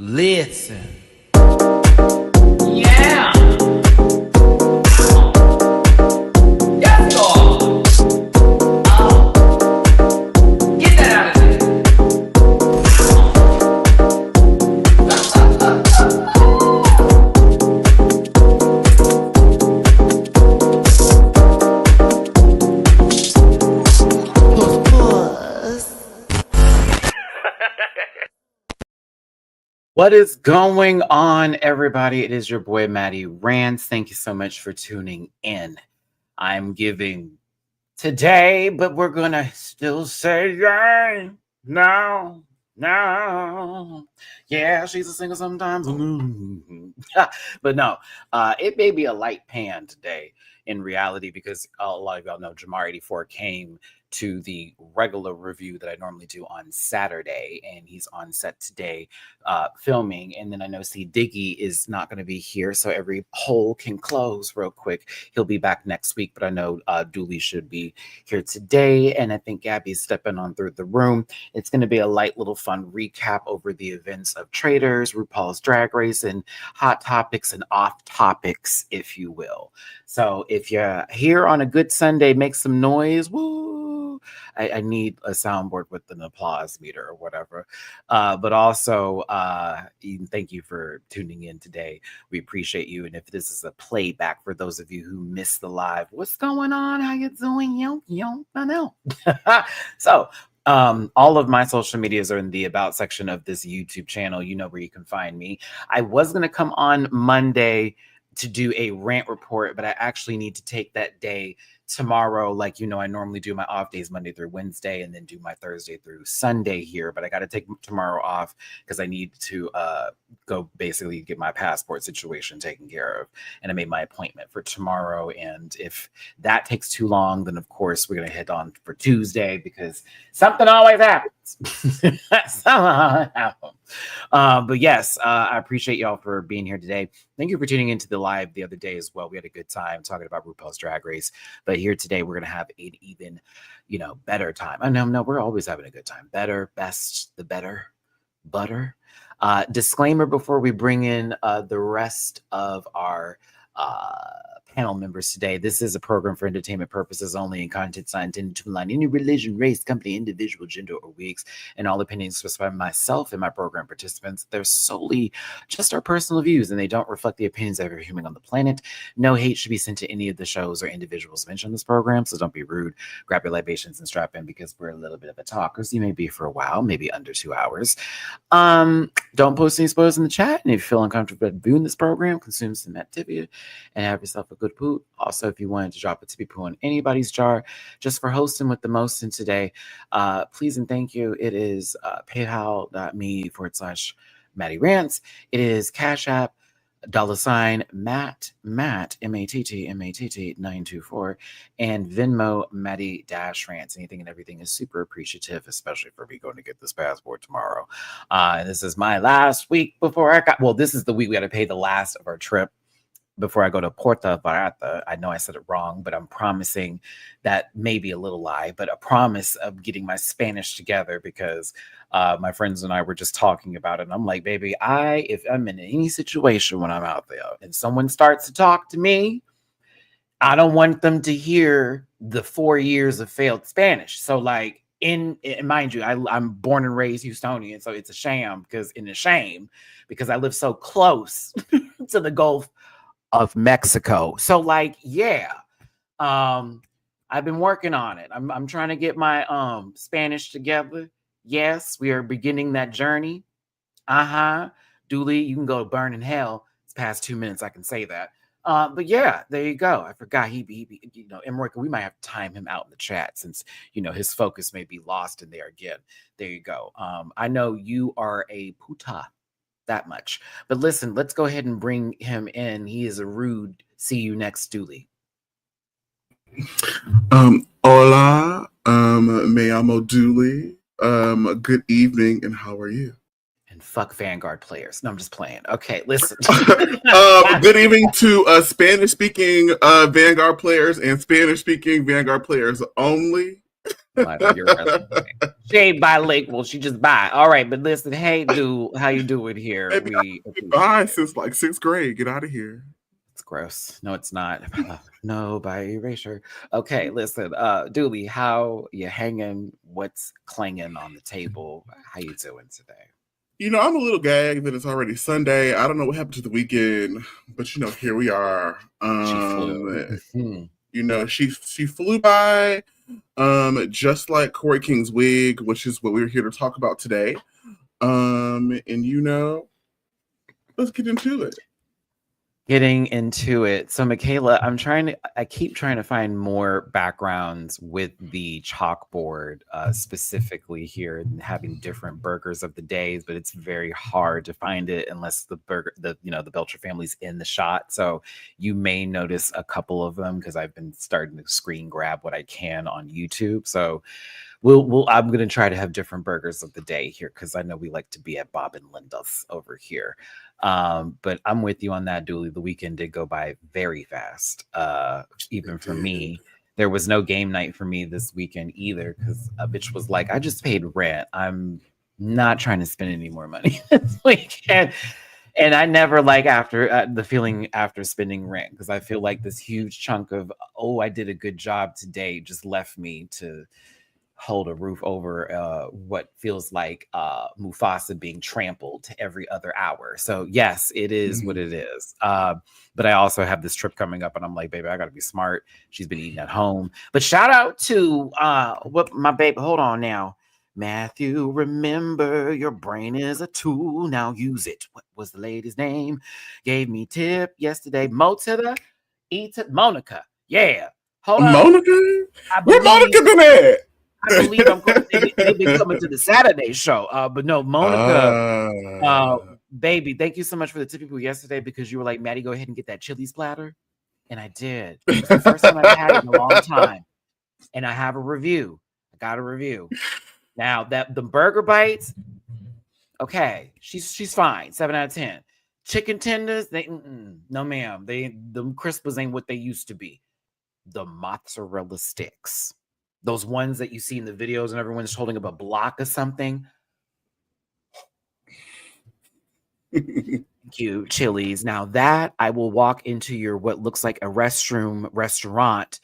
Listen. Yeah. Yes, God. Get that out of there. What is going on, everybody? It is your boy, Matty Rants. Thank you so much for tuning in. I'm giving today, but we're going to still say yeah. No. Yeah, she's a singer sometimes. But no, it may be a light pan today in reality because a lot of y'all know Jamar 84 came to the regular review that I normally do on Saturday, and he's on set today filming. And then I know C Diggy is not going to be here, so every hole can close real quick. He'll be back next week, but I know Dooley should be here today, and I think Gabby's stepping on through the room. It's going to be a light little fun recap over the events of Traitors, RuPaul's Drag Race, and hot topics and off topics, if you will. So if you're here on a good Sunday, make some noise. Woo! I need a soundboard with an applause meter or whatever. But also, thank you for tuning in today. We appreciate you. And if this is a playback for those of you who missed the live, what's going on? How you doing? I know. So, all of my social medias are in the about section of this YouTube channel. You know where you can find me. I was going to come on Monday to do a rant report, but I actually need to take that day tomorrow. Like, you know, I normally do my off days Monday through Wednesday and then do my Thursday through Sunday here, but I got to take tomorrow off because I need to go basically get my passport situation taken care of. And I made my appointment for tomorrow. And if that takes too long, then of course we're going to head on for Tuesday because something always happens. But yes, I appreciate y'all for being here today. Thank you for tuning into the live the other day as well. We had a good time talking about RuPaul's Drag Race, but here today we're going to have an even, better time. I know, no, we're always having a good time. Better, best, the better, butter. Disclaimer before we bring in the rest of our panel members today. This is a program for entertainment purposes only, and content's not intended to align any religion, race, company, individual, gender, or wigs. And all opinions expressed by myself and my program participants, they're solely just our personal views, and they don't reflect the opinions of every human on the planet. No hate should be sent to any of the shows or individuals mentioned in this program, so don't be rude. Grab your libations and strap in because we're a little bit of a talkers. You may be for a while, maybe under 2 hours. Don't post any spoilers in the chat, and if you feel uncomfortable viewing this program, consume some activity and have yourself a good poop. Also, if you wanted to drop a tippy poo in anybody's jar just for hosting with the most in today, please and thank you. It is paypal.me/MattyRants. It is Cash App $Matt MATT 924, and Venmo Matty-Rants. Anything and everything is super appreciative, especially for me going to get this passport tomorrow. This is my last week before this is the week we got to pay the last of our trip before I go to Puerto Vallarta. I know I said it wrong, but I'm promising that may be a little lie, but a promise of getting my Spanish together because my friends and I were just talking about it. And I'm like, baby, if I'm in any situation when I'm out there and someone starts to talk to me, I don't want them to hear the 4 years of failed Spanish. So like, mind you, I'm born and raised Houstonian, so it's a shame because I live so close to the Gulf of Mexico. So like, yeah, I've been working on it. I'm trying to get my Spanish together. Yes, we are beginning that journey. Dooley, you can go burn in hell. It's past 2 minutes, I can say that. But yeah, there you go. I forgot Emrica, we might have to time him out in the chat since his focus may be lost in there again. There you go. I know you are a puta. That much. But listen, let's go ahead and bring him in. He is a rude see you next Dooley. Hola, me llamo Dooley. Good evening, and how are you? And fuck Vanguard players. No, I'm just playing. Okay, listen. Good evening to Spanish-speaking Vanguard players and Spanish-speaking Vanguard players only. on your resume. She ain't bilingual. She just bi. All right, but listen, hey, dude, how you doing here? Baby, We I've been appreciate bi it. since like 6th grade. Get out of here. It's gross. No, it's not. No, by erasure. Okay, listen, Dooley, how you hanging? What's clanging on the table? How you doing today? I'm a little gagged that it's already Sunday. I don't know what happened to the weekend, but here we are. She flew. She flew by, just like Corey King's wig, which is what we're here to talk about today. And let's get into it. Getting into it. So, Michaela, I keep trying to find more backgrounds with the chalkboard, specifically here, and having different burgers of the days, but it's very hard to find it unless the Belcher family's in the shot. So you may notice a couple of them because I've been starting to screen grab what I can on YouTube. So I'm going to try to have different burgers of the day here because I know we like to be at Bob and Linda's over here. But I'm with you on that, Dooley. The weekend did go by very fast. Even for me, there was no game night for me this weekend either because a bitch was like, I just paid rent. I'm not trying to spend any more money this weekend. And I never like after the feeling after spending rent because I feel like this huge chunk of, I did a good job today just left me to hold a roof over what feels like Mufasa being trampled every other hour. So yes, it is what it is. But I also have this trip coming up and I'm like, baby, I gotta be smart. She's been eating at home. But shout out to what my baby, hold on now. Matthew, remember your brain is a tool. Now use it. What was the lady's name? Gave me tip yesterday. Monica. Yeah. Hold on. Monica? Where Monica been at? I believe they've been coming to the Saturday show. But no, Monica, baby, thank you so much for the tip people yesterday because you were like, Maddie, go ahead and get that Chili's platter. And I did. It was the first time I've had it in a long time. And I have a review. I got a review. Now that the burger bites, okay, she's fine. 7 out of 10. Chicken tenders, no ma'am. The crispers ain't what they used to be. The mozzarella sticks. Those ones that you see in the videos and everyone's holding up a block or something. Thank you, Chili's. Now that I will walk into your what looks like a restaurant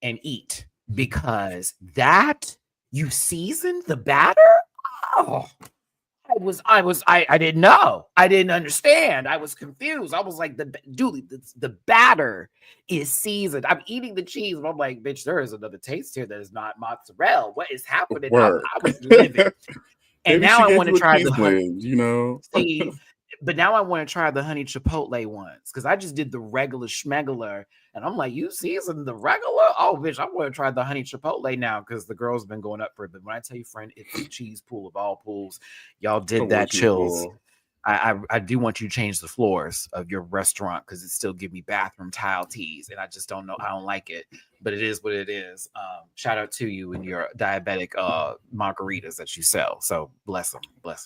and eat because that you seasoned the batter. Oh, I didn't know. I didn't understand. I was confused. I was like, the batter is seasoned. I'm eating the cheese, and I'm like, bitch, there is another taste here that is not mozzarella. What is happening? I was living. And now I want to try the blend, See, but now I want to try the honey chipotle ones because I just did the regular schmegular, and I'm like, you seasoned the regular? Oh, bitch, I want to try the honey chipotle now because the girl's been going up for it. But when I tell you, friend, it's the cheese pool of all pools. Y'all did that, chills. I do want you to change the floors of your restaurant because it still give me bathroom tile teas, and I just don't know. I don't like it, but it is what it is. Shout out to you and your diabetic margaritas that you sell. So bless them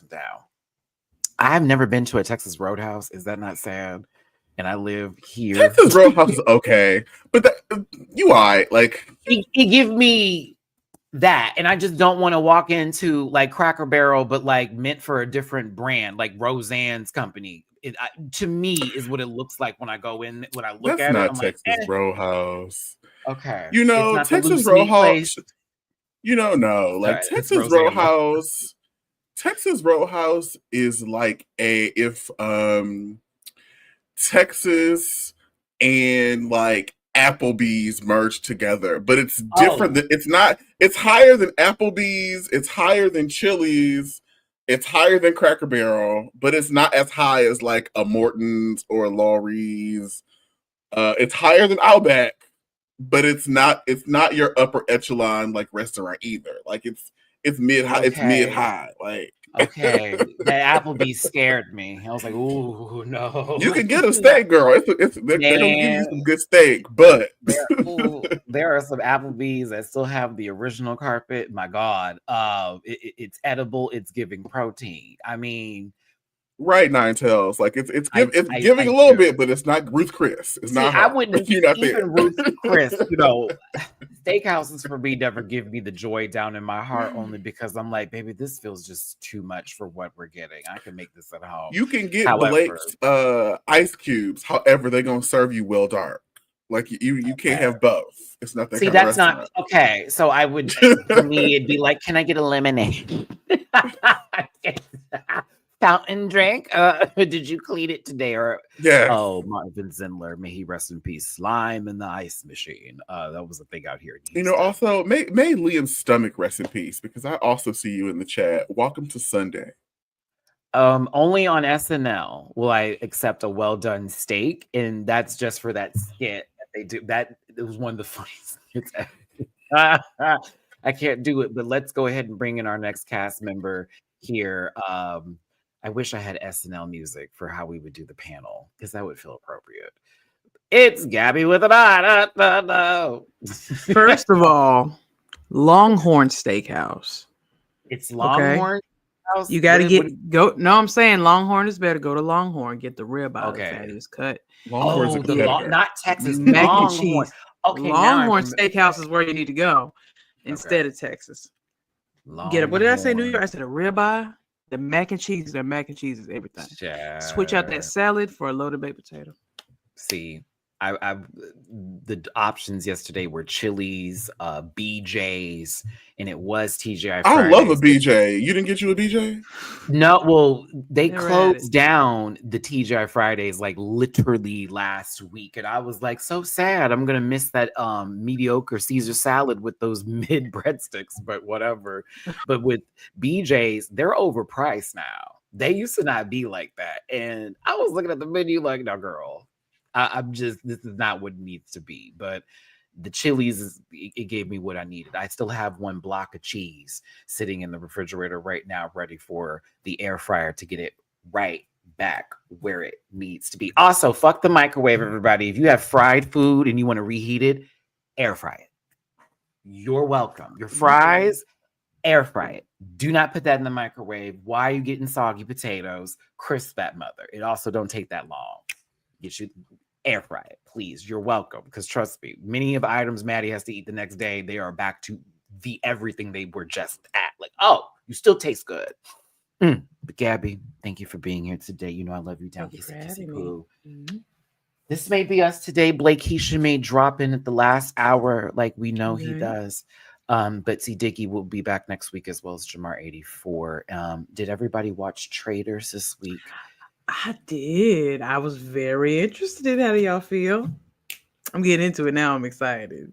down. I've never been to a Texas Roadhouse. Is that not sad? And I live here. Texas Roadhouse is okay, but you all right. Like it give me that, and I just don't want to walk into like Cracker Barrel, but like meant for a different brand, like Roseanne's company. To me, is what it looks like when I go in. When I look at it, I'm Texas like, Roadhouse. Okay, Texas Roadhouse. No, like right, Texas Roadhouse. Texas Roadhouse is like if Texas and like Applebee's merged together, but it's different. It's not. It's higher than Applebee's. It's higher than Chili's. It's higher than Cracker Barrel, but it's not as high as like a Morton's or a Laurie's. It's higher than Outback, but it's not. It's not your upper echelon like restaurant either. Like it's mid high. Okay. It's mid high. Like okay, that Applebee's scared me. I was like, ooh, no. You can get a steak, girl. They're gonna give you some good steak, but there are some Applebee's that still have the original carpet. My God, it's edible. It's giving protein. I mean, Right, Nine Tails. Like it's I giving a little do. bit, but it's not Ruth Chris. It's See, not I her. wouldn't You're not even there. Ruth Chris, steakhouses for me never give me the joy down in my heart only because I'm like, baby, this feels just too much for what we're getting. I can make this at home. You can get However, Blake's ice cubes. However, they're gonna serve you well dark. Like you can't have both. It's not that see, kind of that's not restaurant. okay. So I would, for me, it'd be like, can I get a lemonade? Fountain drink? Did you clean it today? Or Yeah. oh, Marvin Zindler, may he rest in peace. Slime in the ice machine. That was a thing out here. You know, also may Liam's stomach rest in peace because I also see you in the chat. Welcome to Sunday. Only on SNL will I accept a well done steak, and that's just for that skit that they do. That it was one of the funniest skits ever. I can't do it, but let's go ahead and bring in our next cast member here. I wish I had SNL music for how we would do the panel because that would feel appropriate. It's Gabby with a First of all, Longhorn Steakhouse. It's Longhorn. You got to go. No, I'm saying Longhorn is better. Go to Longhorn, get the ribeye. Okay. The fattiest cut. Longhorn's not Texas. Mac Longhorn. and cheese. Okay, Longhorn Steakhouse is where you need to go instead of Texas. Get it. What did I say? New York. I said a ribeye. The mac and cheese. Their mac and cheese is everything. Switch out that salad for a loaded baked potato. See, I the options yesterday were Chili's, BJ's, and it was TGI Fridays. I love a BJ. You didn't get you a BJ? No, well, they Never closed down the TGI Fridays like literally last week, and I was like so sad. I'm gonna miss that mediocre Caesar salad with those mid breadsticks, but whatever. But with BJ's, they're overpriced now. They used to not be like that, and I was looking at the menu like, no, girl. I'm just, this is not what it needs to be. But the Chili's, it gave me what I needed. I still have one block of cheese sitting in the refrigerator right now, ready for the air fryer to get it right back where it needs to be. Also, fuck the microwave, everybody. If you have fried food and you want to reheat it, air fry it. You're welcome. Your fries, air fry it. Do not put that in the microwave. Why are you getting soggy potatoes? Crisp that mother. It also don't take that long. You should air fry it, please. You're welcome. Because trust me, many of the items Matty has to eat the next day, they are back to the everything they were just at. Like, oh, you still taste good. But Gabby, thank you for being here today. You know I love you down. Kissy poo. This may be us today. Blake Keisha may drop in at the last hour, like we know he does. But see, Diggy will be back next week as well as Jamar 84. Did everybody watch Traitors this week? I did. I was very interested in how do y'all feel. I'm getting into it now. I'm excited.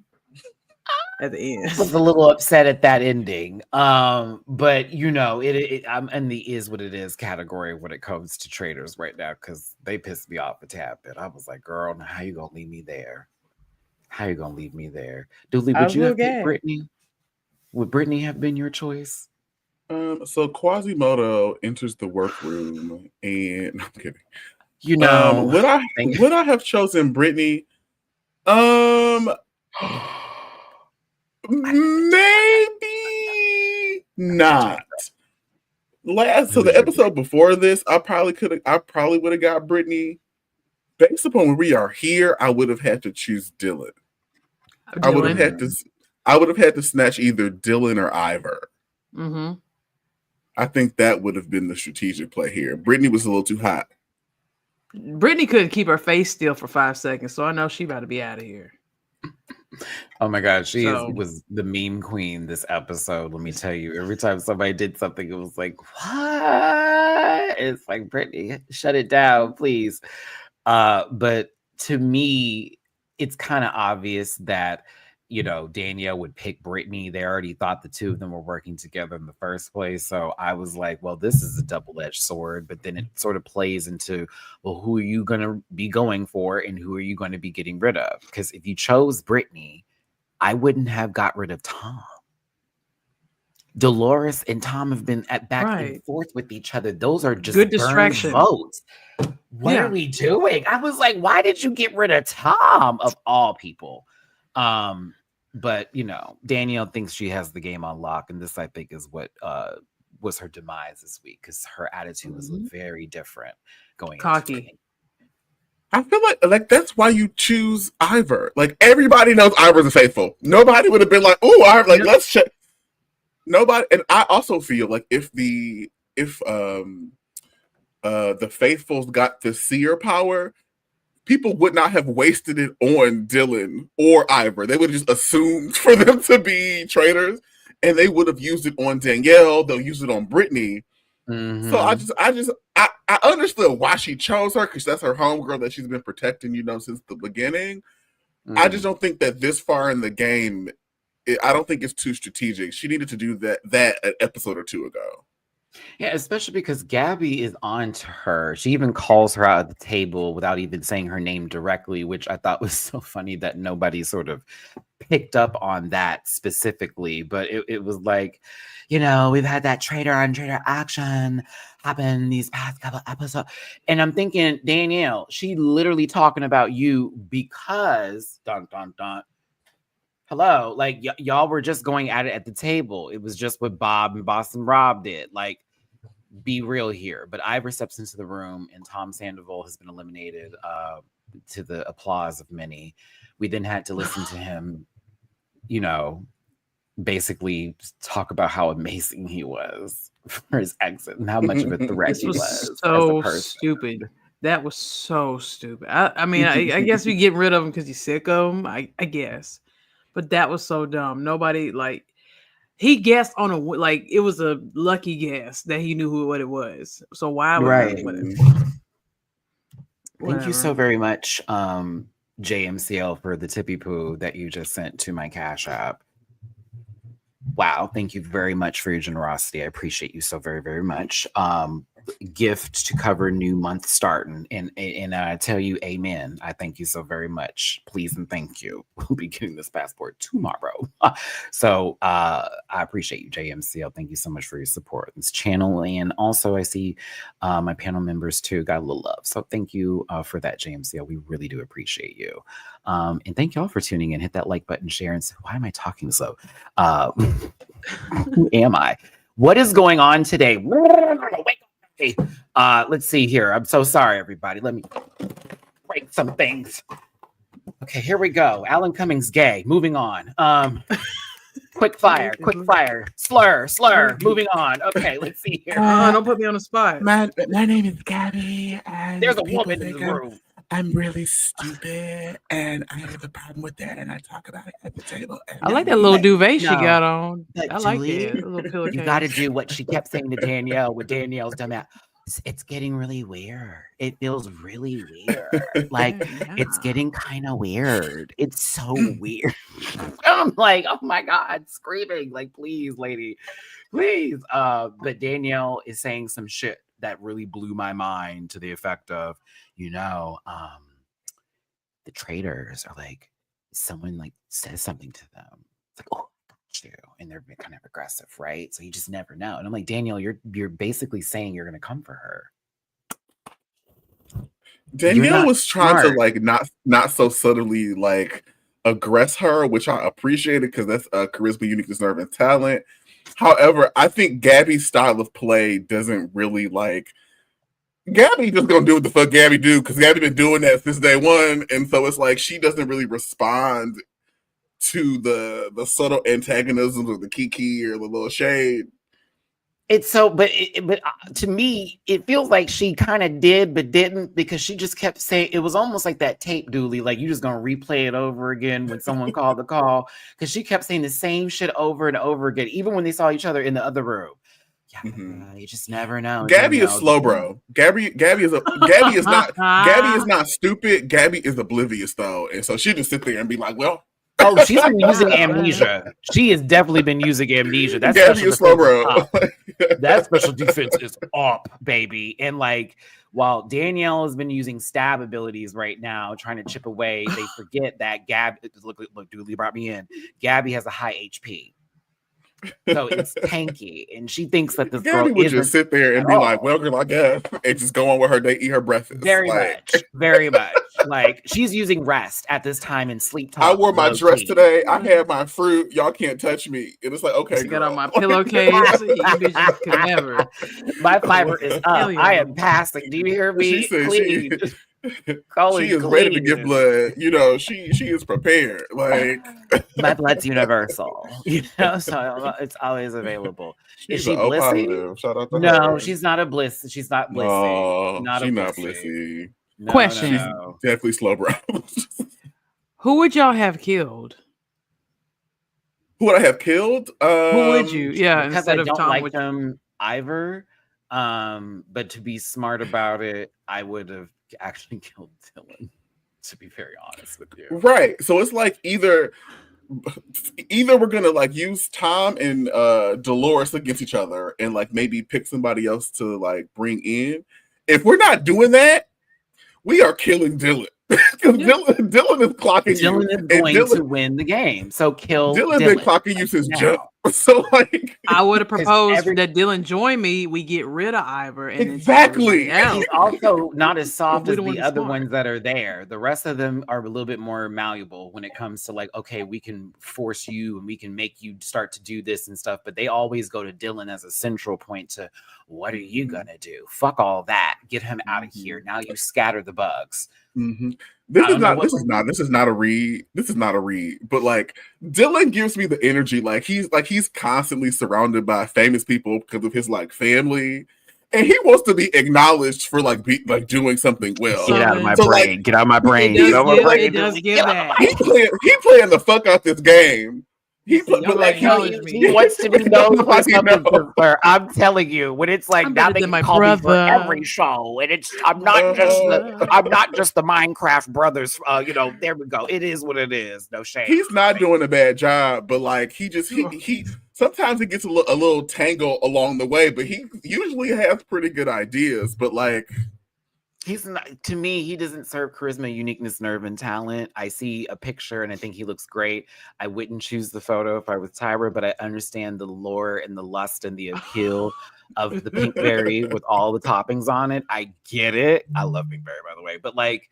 At the end, I was a little upset at that ending. But you know, I'm in the is what it is category when it comes to Traitors right now because they pissed me off a tad bit. I was like, girl, now how you gonna leave me there? How you gonna leave me there? Dooley, would you have picked Brittany? Would Brittany have been your choice? So Quasimodo enters the workroom, and I'm kidding. You know, would I have chosen Brittany? Maybe not. So the episode before this, I probably would have got Brittany. Based upon where we are here, I would have had to choose Dylan. I would have had to snatch either Dylan or Ivor. Mm-hmm. I think that would have been the strategic play here. Brittany was a little too hot. Brittany couldn't keep her face still for 5 seconds, so I know she about to be out of here. Oh my God, she was the meme queen this episode. Let me tell you, every time somebody did something, it was like, what? It's like, Brittany, shut it down, please. But to me, it's kind of obvious that, you know, Danielle would pick Brittany. They already thought the two of them were working together in the first place. So I was like, well, this is a double-edged sword. But then it sort of plays into, well, who are you going to be going for and who are you going to be getting rid of? Because if you chose Brittany, I wouldn't have got rid of Tom. Dolores and Tom have been back and forth with each other. Those are just good distraction votes. What are we doing? I was like, why did you get rid of Tom of all people? But you know, Danielle thinks she has the game on lock, and this I think is what was her demise this week because her attitude was very different going cocky. I feel like that's why you choose Ivor. Like everybody knows Ivor's a faithful. Nobody would have been like, "Oh, Ivor, like let's check." Nobody, and I also feel like if the faithfuls got the seer power, people would not have wasted it on Dylan or Ivor. They would have just assumed for them to be traitors, and they would have used it on Danielle. They'll use it on Brittany. Mm-hmm. So I understood why she chose her because that's her homegirl that she's been protecting, since the beginning. Mm-hmm. I just don't think that this far in the game, I don't think it's too strategic. She needed to do that an episode or two ago. Yeah, especially because Gabby is on to her. She even calls her out at the table without even saying her name directly, which I thought was so funny that nobody sort of picked up on that specifically. But it was like, we've had that traitor on traitor action happen these past couple episodes. And I'm thinking, Danielle, she literally talking about you because dun dun dun. Hello, like y'all were just going at it at the table. It was just what Bob and Boston Rob did. Like, be real here. But Ivor steps into the room, and Tom Sandoval has been eliminated to the applause of many. We then had to listen to him, basically talk about how amazing he was for his exit and how much of a threat he was. So stupid. That was so stupid. I mean, I guess we get rid of him because you're sick of him. I guess. But that was so dumb. Nobody he guessed on it was a lucky guess that he knew what it was. So why would right? Thank you so very much, JMCL, for the tippy poo that you just sent to my Cash App. Wow, thank you very much for your generosity. I appreciate you so very, very much. Gift to cover new month starting, and I tell you, amen. I thank you so very much. Please and thank you. We'll be getting this passport tomorrow. So I appreciate you, JMCL. Thank you so much for your support this channel, and also I see my panel members too got a little love. So thank you for that, JMCL. We really do appreciate you, and thank y'all for tuning in. Hit that like button, share, and say, why am I talking so? Who am I? What is going on today? Wake up. Let's see here. I'm so sorry, everybody. Let me break some things. Okay, here we go. Alan Cummings gay. Moving on. Quick fire. Slur. Moving on. Okay, let's see here. Don't put me on the spot. My name is Gabby. And there's a woman in the room. I'm really stupid, and I have a problem with that, and I talk about it at the table. I like that little duvet she got on. I like that little pillowcase. You got to do what she kept saying to Danielle. What Danielle's done that. It's getting really weird. It feels really weird. Like it's getting kind of weird. It's so weird. I'm like, oh my God, screaming like, please, lady, please. But Danielle is saying some shit that really blew my mind to the effect of, the traitors are like, someone like says something to them. It's like, oh, I got you. And they're kind of aggressive, right? So you just never know. And I'm like, Danielle, you're basically saying you're going to come for her. Danielle was trying to like not so subtly like aggress her, which I appreciated because that's charisma, uniqueness, nerve, and talent. However, I think Gabby's style of play doesn't really like. Gabby just gonna do what the fuck Gabby do because Gabby been doing that since day one, and so it's like she doesn't really respond to the subtle antagonisms of the kiki or the little shade. It's so, but to me, it feels like she kind of did, but didn't, because she just kept saying, it was almost like that tape dooley, like you just gonna replay it over again when someone called the call, because she kept saying the same shit over and over again, even when they saw each other in the other room. Yeah, you just never know. Gabby is slow, bro. Gabby is not stupid. Gabby is oblivious though, and so she just sit there and be like, well. Oh, she's been using amnesia. She has definitely been using amnesia. That's Gabby is slow, bro. That special defense is up, baby. And like, while Danielle has been using stab abilities right now, trying to chip away, they forget that look, Dooley brought me in. Gabby has a high HP. So it's tanky, and she thinks that this Gabby girl would isn't just sit there and at be like, all. "Well, girl, I guess," and just go on with her day, eat her breakfast. Very like, much, very much. Like she's using rest at this time and sleep I talk. wore my Low dress key. today. I had my fruit. Y'all can't touch me. And it's like, okay, I got on girl. my pillowcase. You bitches could never. My fiber is up. Hell yeah. I am passing. Do you hear me? She said Clean. she is ready to give blood. You know, she is prepared. Like My blood's universal. You know, so it's always available. Is she's she an O blissy? positive. Shout out to No, her. she's not a bliss. She's not blissy. No, Not she's a not blissy. blissy. No, Question. She's no. definitely slow, bro. Who would y'all have killed? Who would I have killed? Who would you? Yeah, Because instead I of don't Tom. like them either. But to be smart about it, I would have actually killed Dylan. To be very honest with you, Right. So it's like either we're gonna like use Tom and Dolores against each other, and like maybe pick somebody else to like bring in. If we're not doing that, we are killing Dylan. Because Dylan is clocking you. Dylan is going to win the game. So kill Dylan's Dylan. been clocking you since now. jump. So like I would have proposed every- that Dylan join me. We get rid of Ivor and Exactly. And he's also not as soft We as don't wanna the be other smart. ones that are there. The rest of them are a little bit more malleable when it comes to like, okay, we can force you and we can make you start to do this and stuff. But they always go to Dylan as a central point to what are you gonna do? Fuck all that. Get him out of here. Now you scatter the bugs. Mm-hmm. This is not a read. This is not a read. But like Dylan gives me the energy. Like he's constantly surrounded by famous people because of his like family, and he wants to be acknowledged for like doing something well. Get out of my So, brain. like, get out of my brain. It Get out of my brain. it does give that. He playing the fuck out this game. He See, y'all like acknowledge me. he wants to be known for Nobody something. knows. Where I'm telling you, when it's like I'm now better they than can my call me for brother. every show, and it's I'm not just the Minecraft brothers. There we go. It is what it is. No shame. He's not doing a bad job, but like he sometimes he gets a little tangled along the way, but he usually has pretty good ideas. But like he's not, to me, he doesn't serve charisma, uniqueness, nerve, and talent. I see a picture and I think he looks great. I wouldn't choose the photo if I was Tyra, but I understand the lure and the lust and the appeal of the pinkberry with all the toppings on it. I get it. I love pinkberry, by the way, but like,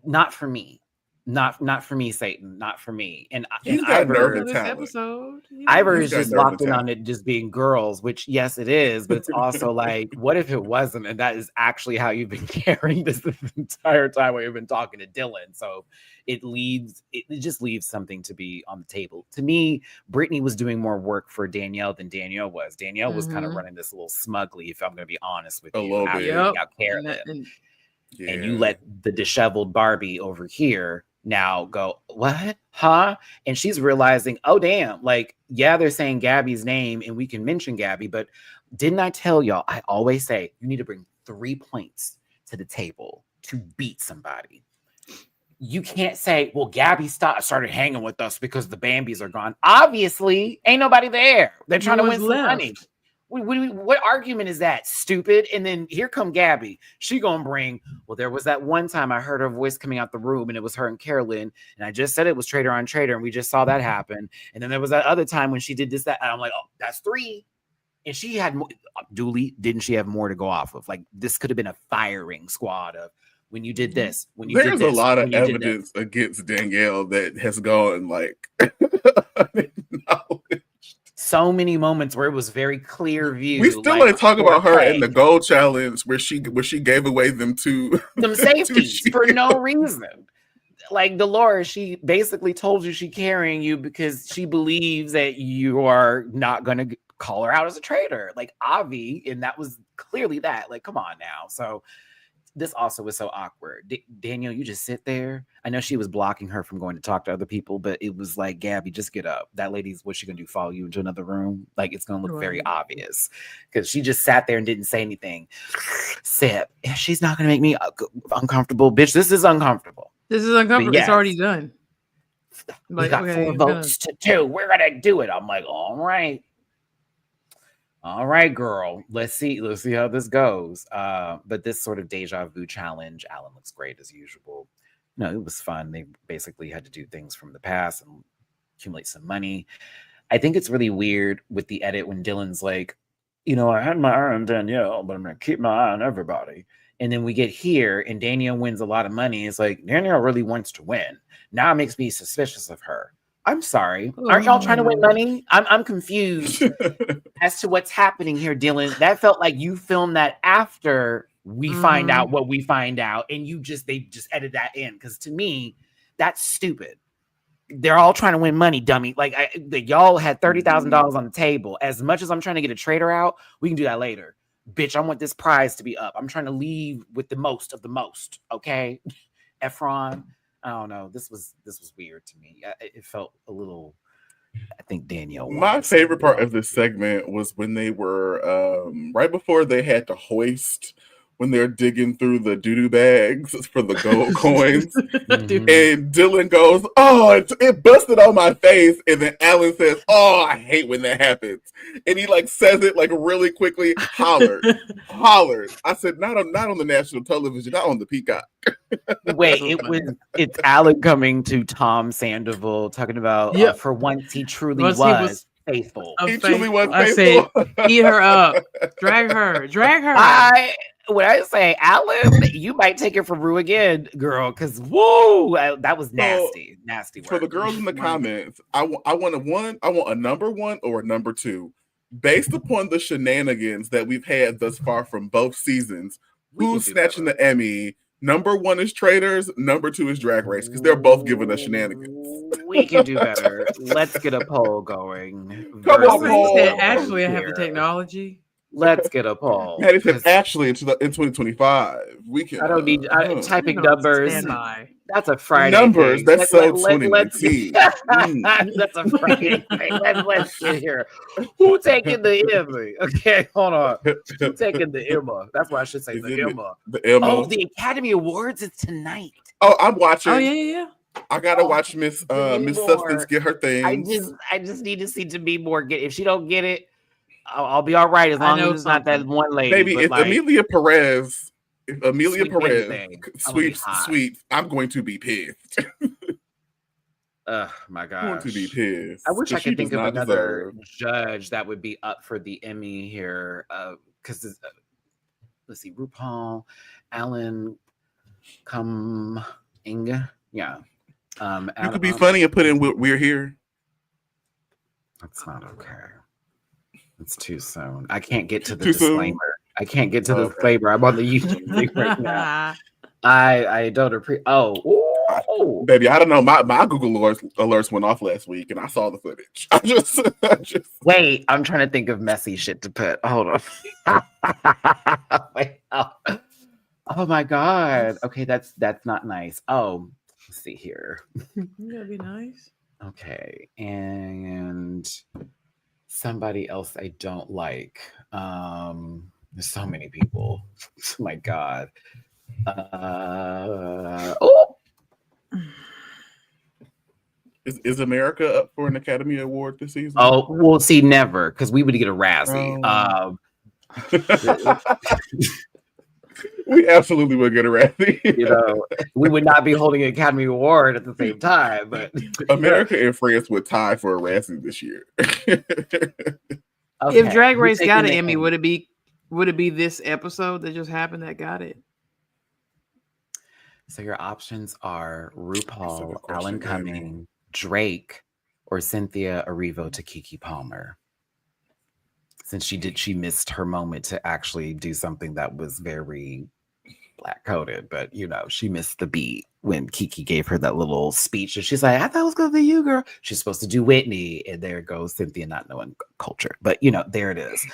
not for me. Not for me, Satan. Not for me. And Ivor, this episode, Ivor is just locked in on it just being girls, which yes, it is, but it's also like, what if it wasn't? And that is actually how you've been carrying this entire time while you've been talking to Dylan. So it just leaves something to be on the table. To me, Brittany was doing more work for Danielle than Danielle was. Danielle was kind of running this a little smugly, if I'm going to be honest with you. A little bit. Out Carolyn. And you let the disheveled Barbie over here now go, what? Huh? And she's realizing, oh, damn. Like, yeah, they're saying Gabby's name and we can mention Gabby, but didn't I tell y'all, I always say you need to bring 3 points to the table to beat somebody. You can't say, well, Gabby started hanging with us because the Bambis are gone. Obviously, ain't nobody there. They're trying to win some money. What argument is that? Stupid. And then here come Gabby. She gonna bring, well, there was that one time I heard her voice coming out the room and it was her and Carolyn. And I just said it was Traitor on Traitor. And we just saw that happen. And then there was that other time when she did this, that. And I'm like, oh, that's 3. And she had more, duly, didn't she have more to go off of? Like, this could have been a firing squad of when you did this, when you did this. There's a lot of evidence against Danielle that has gone like unacknowledged. So many moments where it was very clear view. We still ain't talk about her in the gold challenge where she gave away them safeties for no reason. Like Dolores, she basically told you she's carrying you because she believes that you are not going to call her out as a traitor. Like Avi, and that was clearly that. Like, come on now. So this also was so awkward. Danielle, you just sit there. I know she was blocking her from going to talk to other people, but it was like, Gabby, just get up. That lady's, what's she going to do? Follow you into another room? Like, it's going to look very obvious because she just sat there and didn't say anything. Sip. She's not going to make me uncomfortable. Bitch, this is uncomfortable. This is uncomfortable. Yes, it's already done. We got 4 votes to 2. We're going to do it. I'm like, all right. All right, girl. Let's see how this goes. But this sort of deja vu challenge, Alan looks great as usual. No, it was fun. They basically had to do things from the past and accumulate some money. I think it's really weird with the edit when Dylan's like, you know, I had my eye on Danielle, but I'm going to keep my eye on everybody. And then we get here and Danielle wins a lot of money. It's like, Danielle really wants to win. Now it makes me suspicious of her. I'm sorry. Aren't y'all trying to win money? I'm confused as to what's happening here, Dylan. That felt like you filmed that after we find out what we find out. And they just edit that in. Because to me, that's stupid. They're all trying to win money, dummy. Like y'all had $30,000 on the table. As much as I'm trying to get a traitor out, we can do that later. Bitch, I want this prize to be up. I'm trying to leave with the most of the most. Okay, Efron. I don't know. This was weird to me. It felt a little. I think Danielle. My favorite part of this segment was when they were right before they had to hoist. When they're digging through the doo-doo bags for the gold coins. And Dylan goes, oh, it busted on my face. And then Alan says, oh, I hate when that happens. And he like says it like really quickly, hollered. I said, not on the national television, not on the Peacock. Wait, it's Alan coming to Tom Sandoval talking about for once he truly was faithful. He truly was faithful. I said, eat her up. Drag her. When I say Alan, you might take it from Rue again, girl, because whoa, that was nasty, nasty work. For the girls in the comments, I want a number 1 or a number 2, based upon the shenanigans that we've had thus far from both seasons. Who's snatching the Emmy? Number 1 is Traitors, number 2 is Drag Race, because they're both giving us shenanigans. We can do better. Let's get a poll going. Come on, poll. Actually, I have the technology. Let's get a poll. Matty said, actually, in 2025 we can. I don't need typing numbers. That's a Friday numbers. Thing. That's so 2019. That's a Friday thing. Let's get here. Who taking the Emmy? Okay, hold on. Who taking the Emma? That's what I should say. The Emma. The Emma. Oh, the Academy Awards is tonight. Oh, I'm watching. Oh yeah. I gotta watch Miss Substance get her thing. I just need to see Demi Moore get. If she don't get it, I'll be all right as long as it's not that one lady. Baby, if like, Amelia Perez sweeps, I'm going to be pissed. Oh my gosh. I'm going to be pissed. I wish I could think of another judge that would be up for the Emmy here. Because let's see, RuPaul, Alan Inga. Yeah. You could be funny and put in We're Here. That's not okay. It's too soon. I can't get to the disclaimer. I can't get to the disclaimer. I'm on the YouTube thing right now. I don't appreciate. Oh, baby, I don't know. My Google alerts went off last week, and I saw the footage. I just wait. I'm trying to think of messy shit to put. Hold on. Wait, oh my god. Okay, that's not nice. Oh, let's see here. That'd be nice. Okay, and somebody else I don't like. There's so many people. Oh my god. Is America up for an Academy Award this season? Oh, we'll see. Never, because we would get a Razzie. We absolutely would get a Razzie. You know, we would not be holding an Academy Award at the same time, but America and France would tie for a Razzie this year. Okay. If Drag Race got an Emmy, would it be this episode that just happened that got it? So your options are RuPaul, Alan Cumming, Drake, or Cynthia Erivo to Keke Palmer. Since she missed her moment to actually do something that was very black coded, but you know, she missed the beat when Keke gave her that little speech and she's like, I thought it was gonna be you, girl. She's supposed to do Whitney, and there goes Cynthia not knowing culture. But you know, there it is.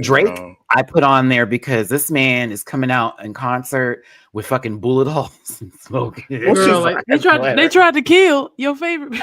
Drake, I put on there because this man is coming out in concert with fucking bullet holes and smoking. Girl, like, they tried to kill your favorite.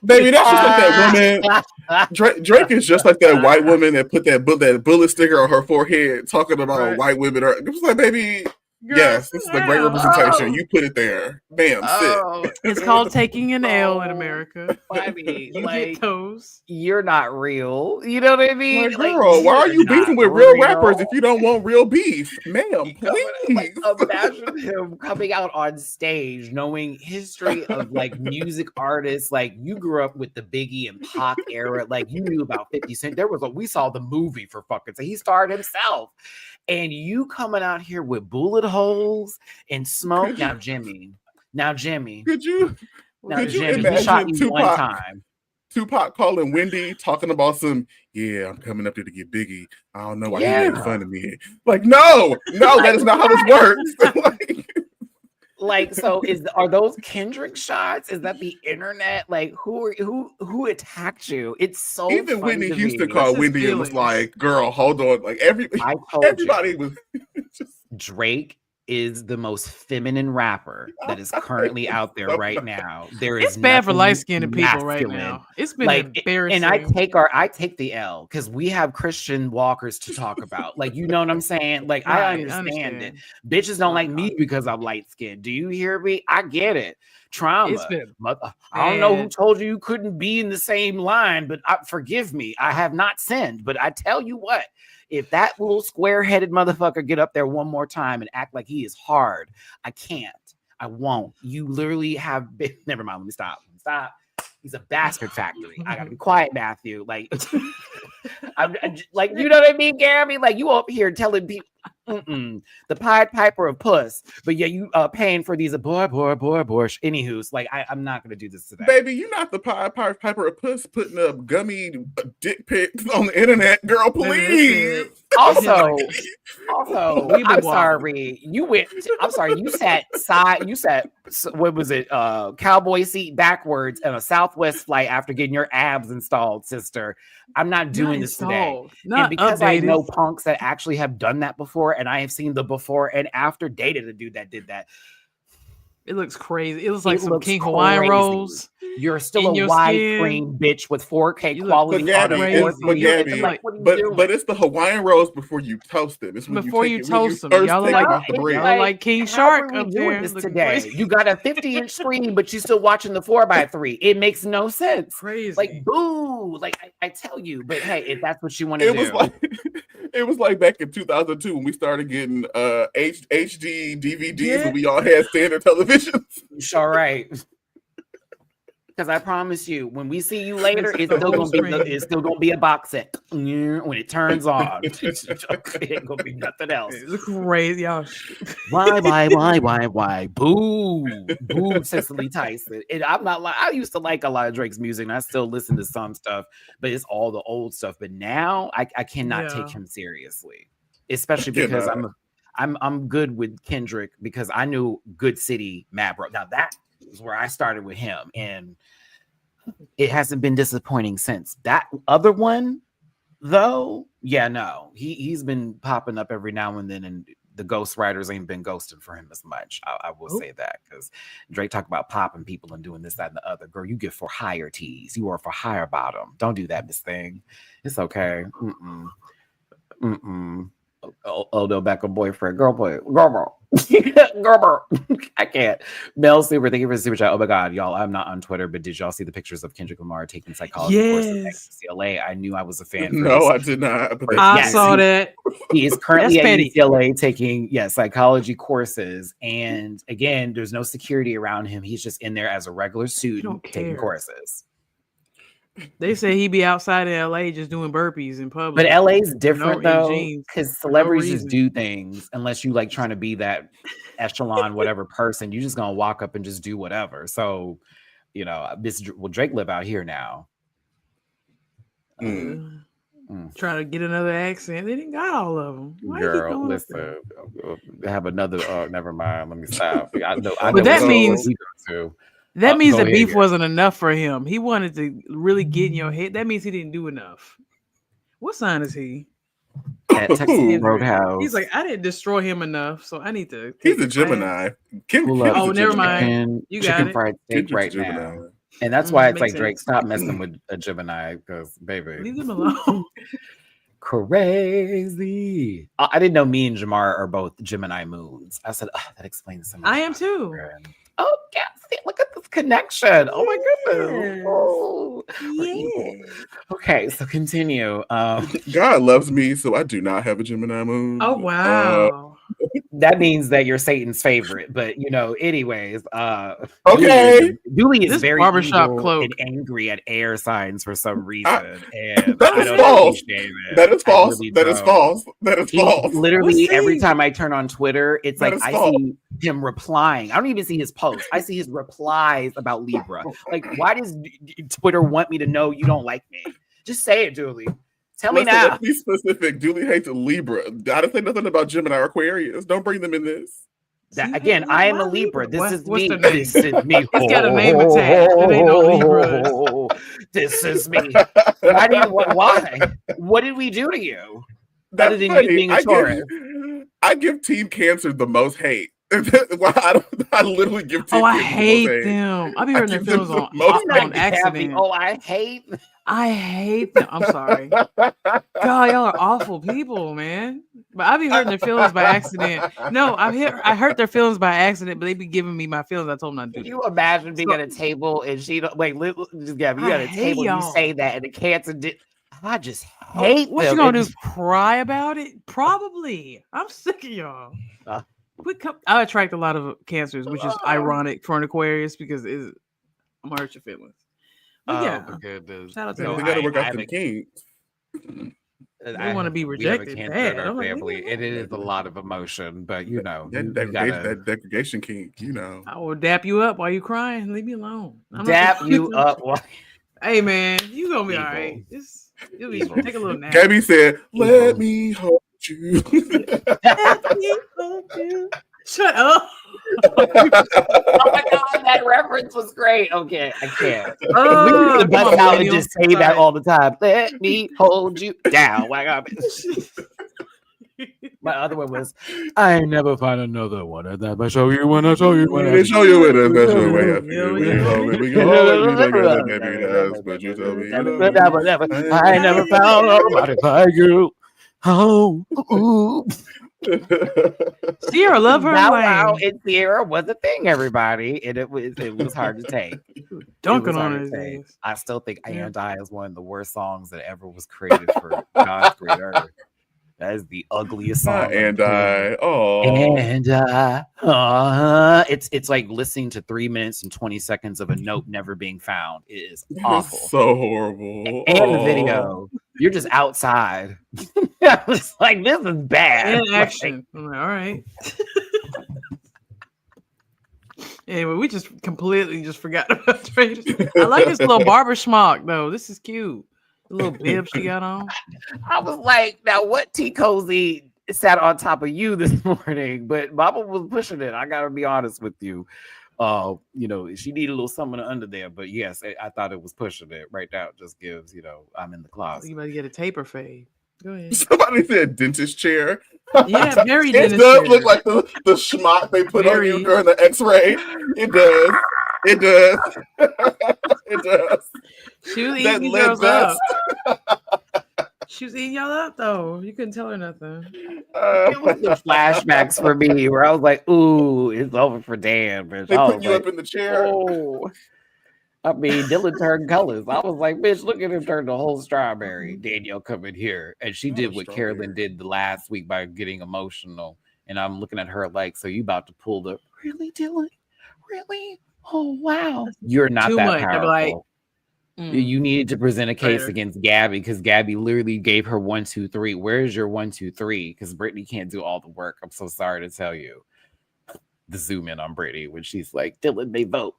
Baby, that's just like that woman. Drake is just like that white woman that put that bullet sticker on her forehead, talking about white women. It was like, baby, Yes, this is a great representation. You put it there. Bam, sit. It's called taking an L in America. Funny. You like, get those. You're not real. You know what I mean? Like, girl, why are you beefing with real rappers if you don't want real beef? Ma'am, please. Imagine him coming out on stage knowing history of like music artists. Like you grew up with the Biggie and Pac era. Like you knew about 50 Cent. We saw the movie for fucking so he starred himself. And you coming out here with bullet holes and smoke. Now, Jimmy. Could you Jimmy, imagine he shot you Tupac, one time. Tupac calling Wendy, talking about some, I'm coming up there to get Biggie. I don't know why he made fun of me. Like, no, that is not how this works. So are those Kendrick shots? Is that the internet? Like who attacked you? It's so even funny Whitney to Houston me. called Wendy and was like, girl, hold on. Like everybody was just Drake is the most feminine rapper that is currently out there right now. It's bad for light-skinned people right now. It's been embarrassing. And I take the L because we have Christian walkers to talk about. Like, you know what I'm saying? Like, I understand it. Bitches don't like me because I'm light-skinned. Do you hear me? I get it. Trauma. I don't know who told you couldn't be in the same line, but forgive me. I have not sinned. But I tell you what, if that little square-headed motherfucker get up there one more time and act like he is hard, I can't. I won't. You literally have been. Never mind. Let me stop. He's a bastard factory. I gotta be quiet, Matthew. Like, I'm like, you know what I mean, Gary? Like, you up here telling people, the Pied Piper of puss, but yeah, you paying for these boy. Anywho's, like, I'm not gonna do this today, baby. You're not the Pied Piper of puss putting up gummy dick pics on the internet, girl. Please. Also, I'm sorry. I'm sorry. You sat what was it? Cowboy seat backwards on a Southwest flight after getting your abs installed, sister. I'm not doing this today. And because I know punks that actually have done that before, and I have seen the before and after data the dude that did that. It looks crazy. It looks like some King Hawaiian rolls. You're still a widescreen bitch with 4K quality. But it's the Hawaiian rolls before you toast them. It's before you toast them. Y'all like King Shark up there. Today. You got a 50-inch screen, but you're still watching the 4x3. It makes no sense. Crazy. Like, boo. Like, I tell you. But hey, if that's what you want to do. It was like back in 2002 when we started getting HD DVDs when we all had standard televisions. All right. Because I promise you, when we see you later, it's still gonna be a box set. When it turns on, it ain't gonna be nothing else. It's crazy, y'all. Why? Boo, Cicely Tyson. And I'm not like I used to like a lot of Drake's music, and I still listen to some stuff, but it's all the old stuff. But now I cannot take him seriously, especially because I'm good with Kendrick because I knew Good City, Mad Bro. Now that is where I started with him, and it hasn't been disappointing since. That other one, though, he's been popping up every now and then, and the ghost writers ain't been ghosting for him as much. I will say that because Drake talk about popping people and doing this, that, and the other. Girl, you get for higher tees. You are for higher bottom. Don't do that, Miss Thing. It's okay. Odell Beckham boyfriend, girl. I can't. Mel Super, thank you for the super chat. Oh my god, y'all, I'm not on Twitter, but did y'all see the pictures of Kendrick Lamar taking psychology courses at UCLA? I knew I was a fan. No, I did not. I saw that. He is currently at UCLA taking psychology courses, and again, there's no security around him. He's just in there as a regular student taking courses. They say he be outside in LA just doing burpees in public. But LA's different though, because celebrities just do things unless you like trying to be that echelon, whatever person. You're just gonna walk up and just do whatever. So, Drake live out here now. Trying to get another accent. They didn't got all of them. Girl, listen. Have another. Never mind. Let me stop. I know. But that means. That means the beef wasn't enough for him. He wanted to really get in your head. That means he didn't do enough. What sign is he? At Texas Roadhouse. He's like, I didn't destroy him enough, so I need to. He's a Gemini. Never mind. You got chicken fried steak right now. And that's why it's like, Drake, stop messing with a Gemini, because baby. Leave him alone. crazy. I didn't know me and Jamar are both Gemini moons. I said, that explains so much. I am too. Oh, yeah. See, look at this connection. Oh my goodness. Yes. Oh, Yeah. okay, so continue. God loves me, so I do not have a Gemini moon. Oh wow. That means that you're Satan's favorite, but anyways, okay. Julie is This very barbershop evil cloak. and angry at air signs for some reason, and that I is don't false. appreciate it. That is false. Really That is false. That is false. Literally, Well, every see. time I turn on Twitter, it's That like is I false. see him replying. I don't even see his posts. I see his replies about Libra. Like, why does Twitter want me to know you don't like me? Just say it, Julie. Tell me now. Let's be specific. Julie hates Libra. I didn't say nothing about Gemini or Aquarius. Don't bring them in this. Again, I am a Libra. This is What's me. the name? This is me. He's got a name attached. It ain't no Libra. This is me. Why? What did we do to you? Other than you being a Taurus. I give Team Cancer the most hate. I literally give Team Cancer I the hate most hate. them. I be hurting their give them feelings the most on accident. Oh, I hate them. I'm sorry. God, y'all are awful people, man. But I be hurting their feelings by accident. No, I hurt their feelings by accident, but they be giving me my feelings. I told them not to do Can that. you imagine being at a table and she don't just Gabby, you at a table, you say that, and the Cancer did. I just hate what them. You gonna do? Cry about it? Probably. I'm sick of y'all. I attract a lot of Cancers, which is ironic for an Aquarius because I'm gonna hurt your feelings. But yeah, my goodness. Shout out to We gotta work out the kinks. They want to be rejected. We have a Cancer in our family. It is a lot of emotion, but that degradation kink, I will dap you up while you crying. Leave me alone. Dap you up. Hey man, you gonna be all right. You'll be take a little nap. Gabby said, "Let me hold you." Let me hold you. Shut up. Oh my god, that reference was great. Okay, I can't. We need to bust out and just say that all the time. Let me hold you down. My God. My other one was, I never find another one. And I show you when I show you when I show you in a special way. I feel we can always be together, maybe that's what you tell me. I never found nobody like you. Oh, ooh. Sierra, love her. Wow, and Sierra was a thing, everybody, and it was hard to take. Dunking on it. I still think "And I" is one of the worst songs that ever was created for God's great earth. That is the ugliest song. And I, it's like listening to 3 minutes and 20 seconds of a note never being found. It is awful. So horrible. And the video, you're just outside. I was like, this is bad. In action. I'm like, all right. Anyway, we just completely forgot about Traitors. I like this little barber schmuck though. This is cute. The little bib she got on. I was like, now what T Cozy sat on top of you this morning? But Mama was pushing it. I gotta be honest with you. She needed a little something under there, but yes, I thought it was pushing it right now. It just gives, I'm in the closet. You better get a taper fade. Go ahead. Somebody said dentist chair. Yeah, very dentist chair. It does look like the schmuck they put on you during the X-ray. It does. It does. It does. She was eating y'all up. She was eating y'all up though. You couldn't tell her nothing. It was the flashbacks for me where I was like, "Ooh, it's over for Dan." Bitch. They put you up in the chair. Oh. I mean, Dylan turned colors. I was like, "Bitch, look at him turn the whole strawberry." Danielle come in here, and she did what Carolyn did the last week by getting emotional. And I'm looking at her like, "So you about to pull the really, Dylan? Really? Oh wow, you're not too that much. powerful." Like, you needed to present a case against Gabby because Gabby literally gave her 1, 2, 3. Where's your 1, 2, 3? Because Brittany can't do all the work. I'm so sorry to tell you. The zoom in on Brittany when she's like, "Dylan, they vote."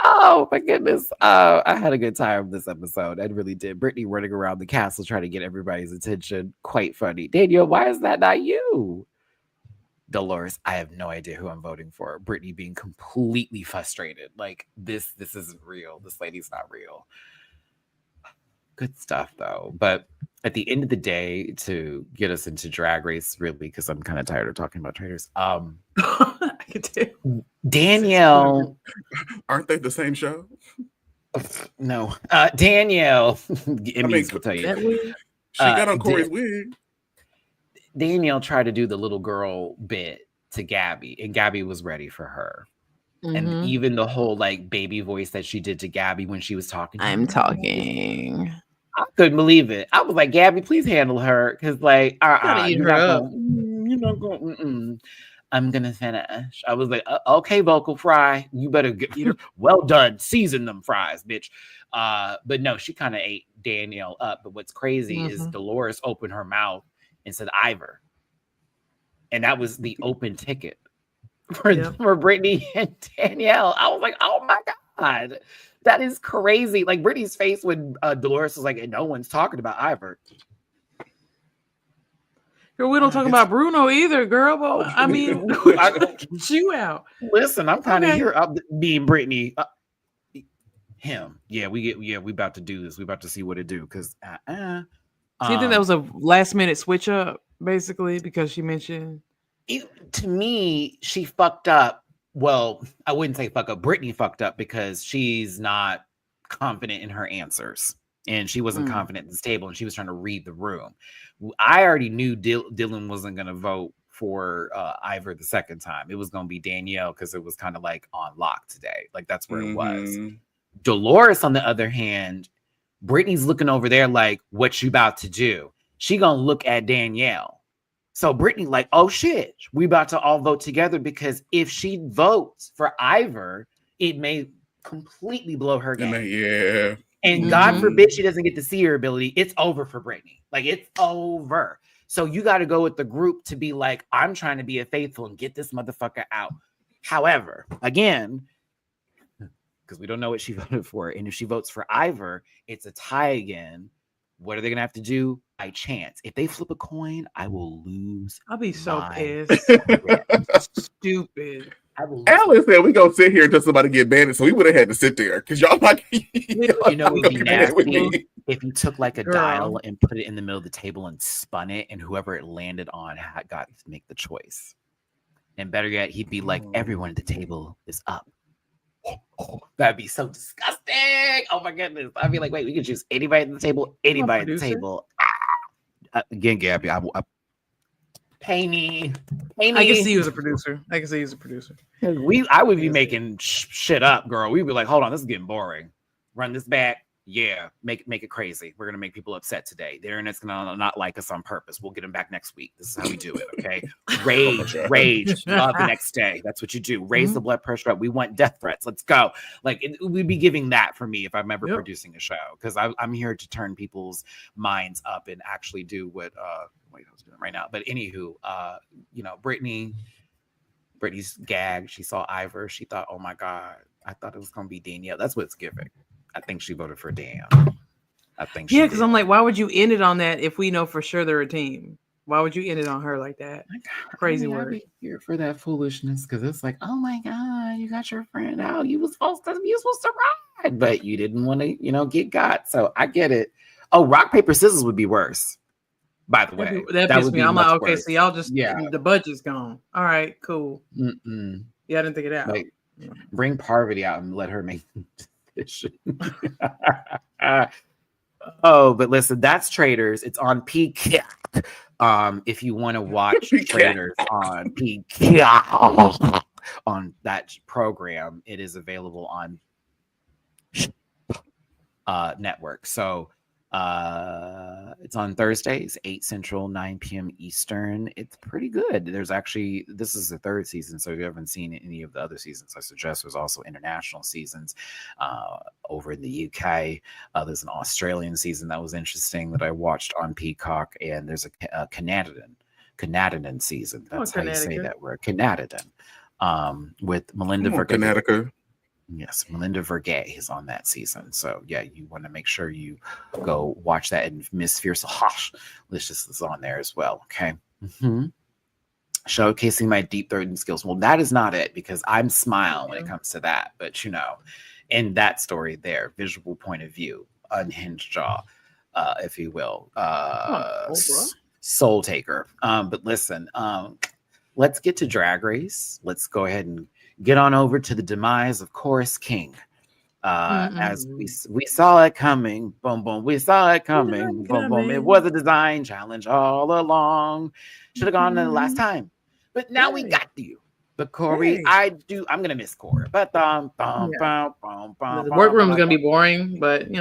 Oh my goodness. I had a good time this episode. I really did. Brittany running around the castle trying to get everybody's attention. Quite funny. Daniel, why is that not you? Dolores, I have no idea who I'm voting for. Brittany being completely frustrated. Like, this isn't real. This lady's not real. Good stuff, though. But at the end of the day, to get us into Drag Race, really, because I'm kind of tired of talking about Traitors. I can tell. Danielle. Aren't they the same show? No. Danielle. Emmys will tell you. That wig? She got on Corey's wig. Danielle tried to do the little girl bit to Gabby, and Gabby was ready for her. And even the whole like baby voice that she did to Gabby when she was talking. I'm talking. I couldn't believe it. I was like, Gabby, please handle her. Because like, Eat her up. You're not going, I'm going to finish. I was like, okay, vocal fry. You better get, well done. Season them fries, bitch. But no, she kind of ate Danielle up. But what's crazy is Dolores opened her mouth and said Ivor. And that was the open ticket for Brittany and Danielle. I was like, oh my God, that is crazy. Like Brittany's face when Dolores was like, no one's talking about Ivor. Girl, we don't talk about Bruno either, girl. But I mean, you out. Listen, I'm kind of here being Brittany. Him. Yeah, we about to do this. We about to see what it do. Because do you think that was a last minute switch up, basically, because she mentioned? To me, she fucked up. Well, I wouldn't say fuck up. Brittany fucked up because she's not confident in her answers. And she wasn't confident at this table, and she was trying to read the room. I already knew Dylan wasn't going to vote for Ivor the second time. It was going to be Danielle because it was kind of like on lock today. Like that's where it was. Dolores, on the other hand, Brittany's looking over there like, what you about to do? She going to look at Danielle. So Brittany like, oh shit, we about to all vote together because if she votes for Ivor, it may completely blow her game. Yeah. And God forbid she doesn't get to see her ability. It's over for Brittany. Like it's over. So you got to go with the group to be like, I'm trying to be a faithful and get this motherfucker out. However, again, because we don't know what she voted for. And if she votes for Ivor, it's a tie again. What are they going to have to do? By chance. If they flip a coin, I will lose. I'll be so pissed. Stupid. Alice said we gonna sit here until somebody get banned, so we would have had to sit there because y'all like you know it would be nasty if you took like a dial and put it in the middle of the table and spun it, and whoever it landed on got to make the choice. And better yet, he'd be like, everyone at the table is up. That'd be so disgusting. Oh my goodness. I'd be like, wait, we can choose anybody at the table, anybody at the table. Again, Gabby, I pay me. I can see you as a producer. I would be making shit up, girl. We'd be like, hold on, this is getting boring. Run this back. Yeah, make it crazy. We're gonna make people upset today. The internet's gonna not like us on purpose. We'll get them back next week. This is how we do it. Okay, rage, love the next day. That's what you do. Raise the blood pressure up. We want death threats. Let's go. Like we'd be giving that for me if I'm ever producing a show because I'm here to turn people's minds up and actually do what I was doing right now. But anywho, Brittany's gagged. She saw Ivor. She thought, oh my God, I thought it was gonna be Danielle. That's what it's giving. I think she voted for Dan. I think because I'm like, why would you end it on that if we know for sure they're a team? Why would you end it on her like that? Crazy word. I'd be here for that foolishness because it's like, oh my God, you got your friend out. You was supposed to ride, but you didn't want to, get got. So I get it. Oh, rock, paper, scissors would be worse. By the way, that would be. I'm like, okay, so y'all just the budget's gone. All right, cool. Yeah, I didn't think it out. Like, bring Parvati out and let her make. Oh, but listen, that's Traitors. It's on Peacock. If you want to watch Traitors on Peacock on that program, it is available on network. So it's on Thursdays, 8 Central, 9 p.m. Eastern. It's pretty good. This is the third season, so if you haven't seen any of the other seasons, I suggest there's also international seasons over in the UK. There's an Australian season that was interesting that I watched on Peacock, and there's a Canadian season. That's how you say that word, Canadian, with Melinda Vergay. Yes, Melinda Vergay is on that season. So yeah, you want to make sure you go watch that. And Miss Fierce Delicious is on there as well. Okay. Showcasing my deep throating skills. Well, that is not it because I'm Smile when it comes to that. But in that story there, visual point of view, unhinged jaw, if you will, soul taker. But listen, let's get to Drag Race. Let's go ahead and get on over to the demise of Chorus King. As we saw it coming, boom, boom, we saw it coming, boom, boom. It was a design challenge all along. Should have gone in the last time, but now we got you. The Corey, I'm gonna miss Corey, but the workroom's gonna be boring, but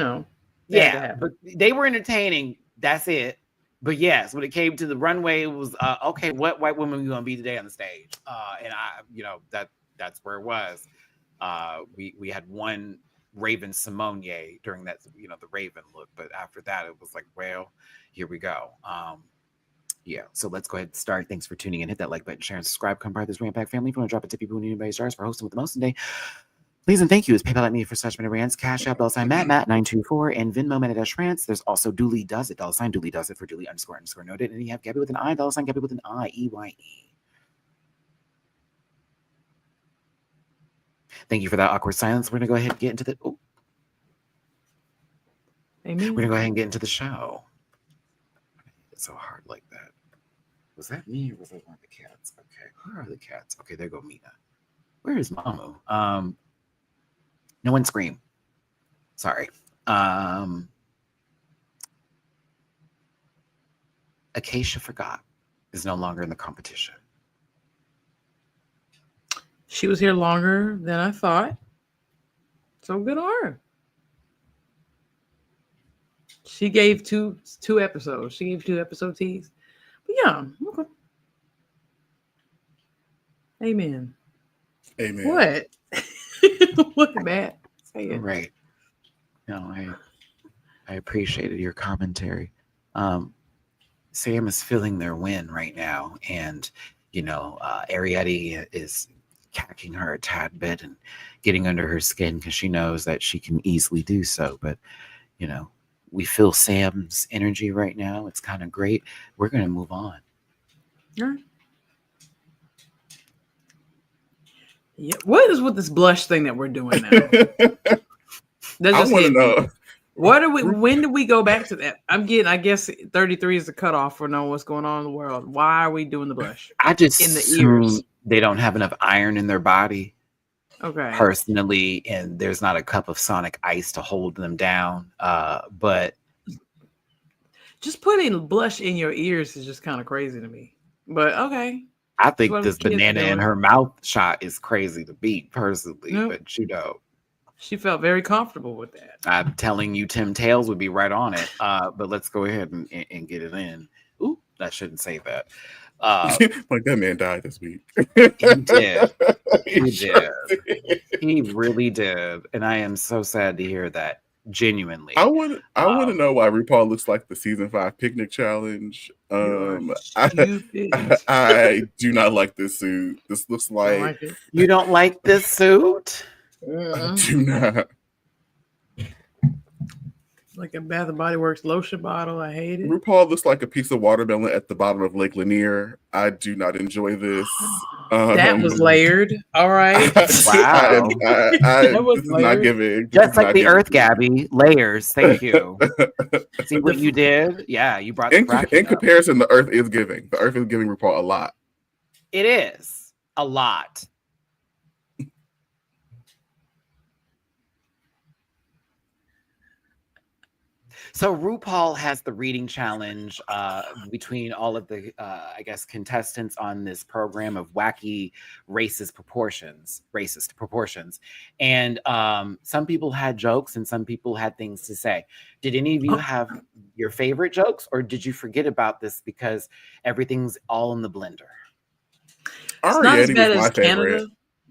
but they were entertaining. That's it. But yes, when it came to the runway, it was okay. What white woman are you gonna be today on the stage? And that's where it was. We had one Raven Simone during that, the Raven look, but after that, it was like, well, here we go. So let's go ahead and start. Thanks for tuning in. Hit that like button, share, and subscribe. Come part of this Rant Pack family. If you want to drop a tip, people who need anybody stars for hosting with the most today. Please and thank you. Is PayPal at me for such Matty Rants, Cash App, Matt924, and Venmo Matty-Rants. There's also Dooley Does It, $Dooley Does It for Dooley __ noted. And you have Gabby with an I, $Gabby with an I, EYE. Thank you for that awkward silence. We're going to go ahead and get into the... Amen. We're going to go ahead and get into the show. It's so hard like that. Was that me or was that one of the cats? Okay, where are the cats? Okay, there go Mina. Where is Mamu? No one scream. Sorry. Acacia Forgot is no longer in the competition. She was here longer than I thought. So good on her. She gave two episodes. She gave 2 episode teas. But yeah, okay. Amen. Amen. What? What, Matt? Say it. Right. No, I appreciated your commentary. Sam is feeling their win right now, and Arietti is cacking her a tad bit and getting under her skin because she knows that she can easily do so. But we feel Sam's energy right now. It's kind of great. We're going to move on. All right. Yeah. What is with this blush thing that we're doing now? I want to know. When do we go back to that? I guess 33 is the cutoff for knowing what's going on in the world. Why are we doing the blush? I just in the ears. They don't have enough iron in their body. Okay. Personally, and there's not a cup of Sonic Ice to hold them down. But just putting blush in your ears is just kind of crazy to me. But okay. I think this banana in her mouth shot is crazy to beat personally, but she felt very comfortable with that. I'm telling you, Tim Tails would be right on it. But let's go ahead and get it in. Ooh, I shouldn't say that. Like that man died this week. He did. He really did. And I am so sad to hear that. Genuinely. I want to know why RuPaul looks like the season 5 picnic challenge. I do not like this suit. This looks like you don't like this suit? I do not. Like a Bath and Body Works lotion bottle. I hate it. RuPaul looks like a piece of watermelon at the bottom of Lake Lanier. I do not enjoy this. That was layered. All right. Wow. That was not giving. Just like the Earth, Gabby. Layers. Thank you. See what you did? Yeah, you brought the in comparison, the Earth is giving. The Earth is giving RuPaul a lot. It is. A lot. So RuPaul has the reading challenge between all of the, contestants on this program of wacky racist proportions. And some people had jokes and some people had things to say. Did any of you have your favorite jokes, or did you forget about this because everything's all in the blender? It's not as bad as Canada.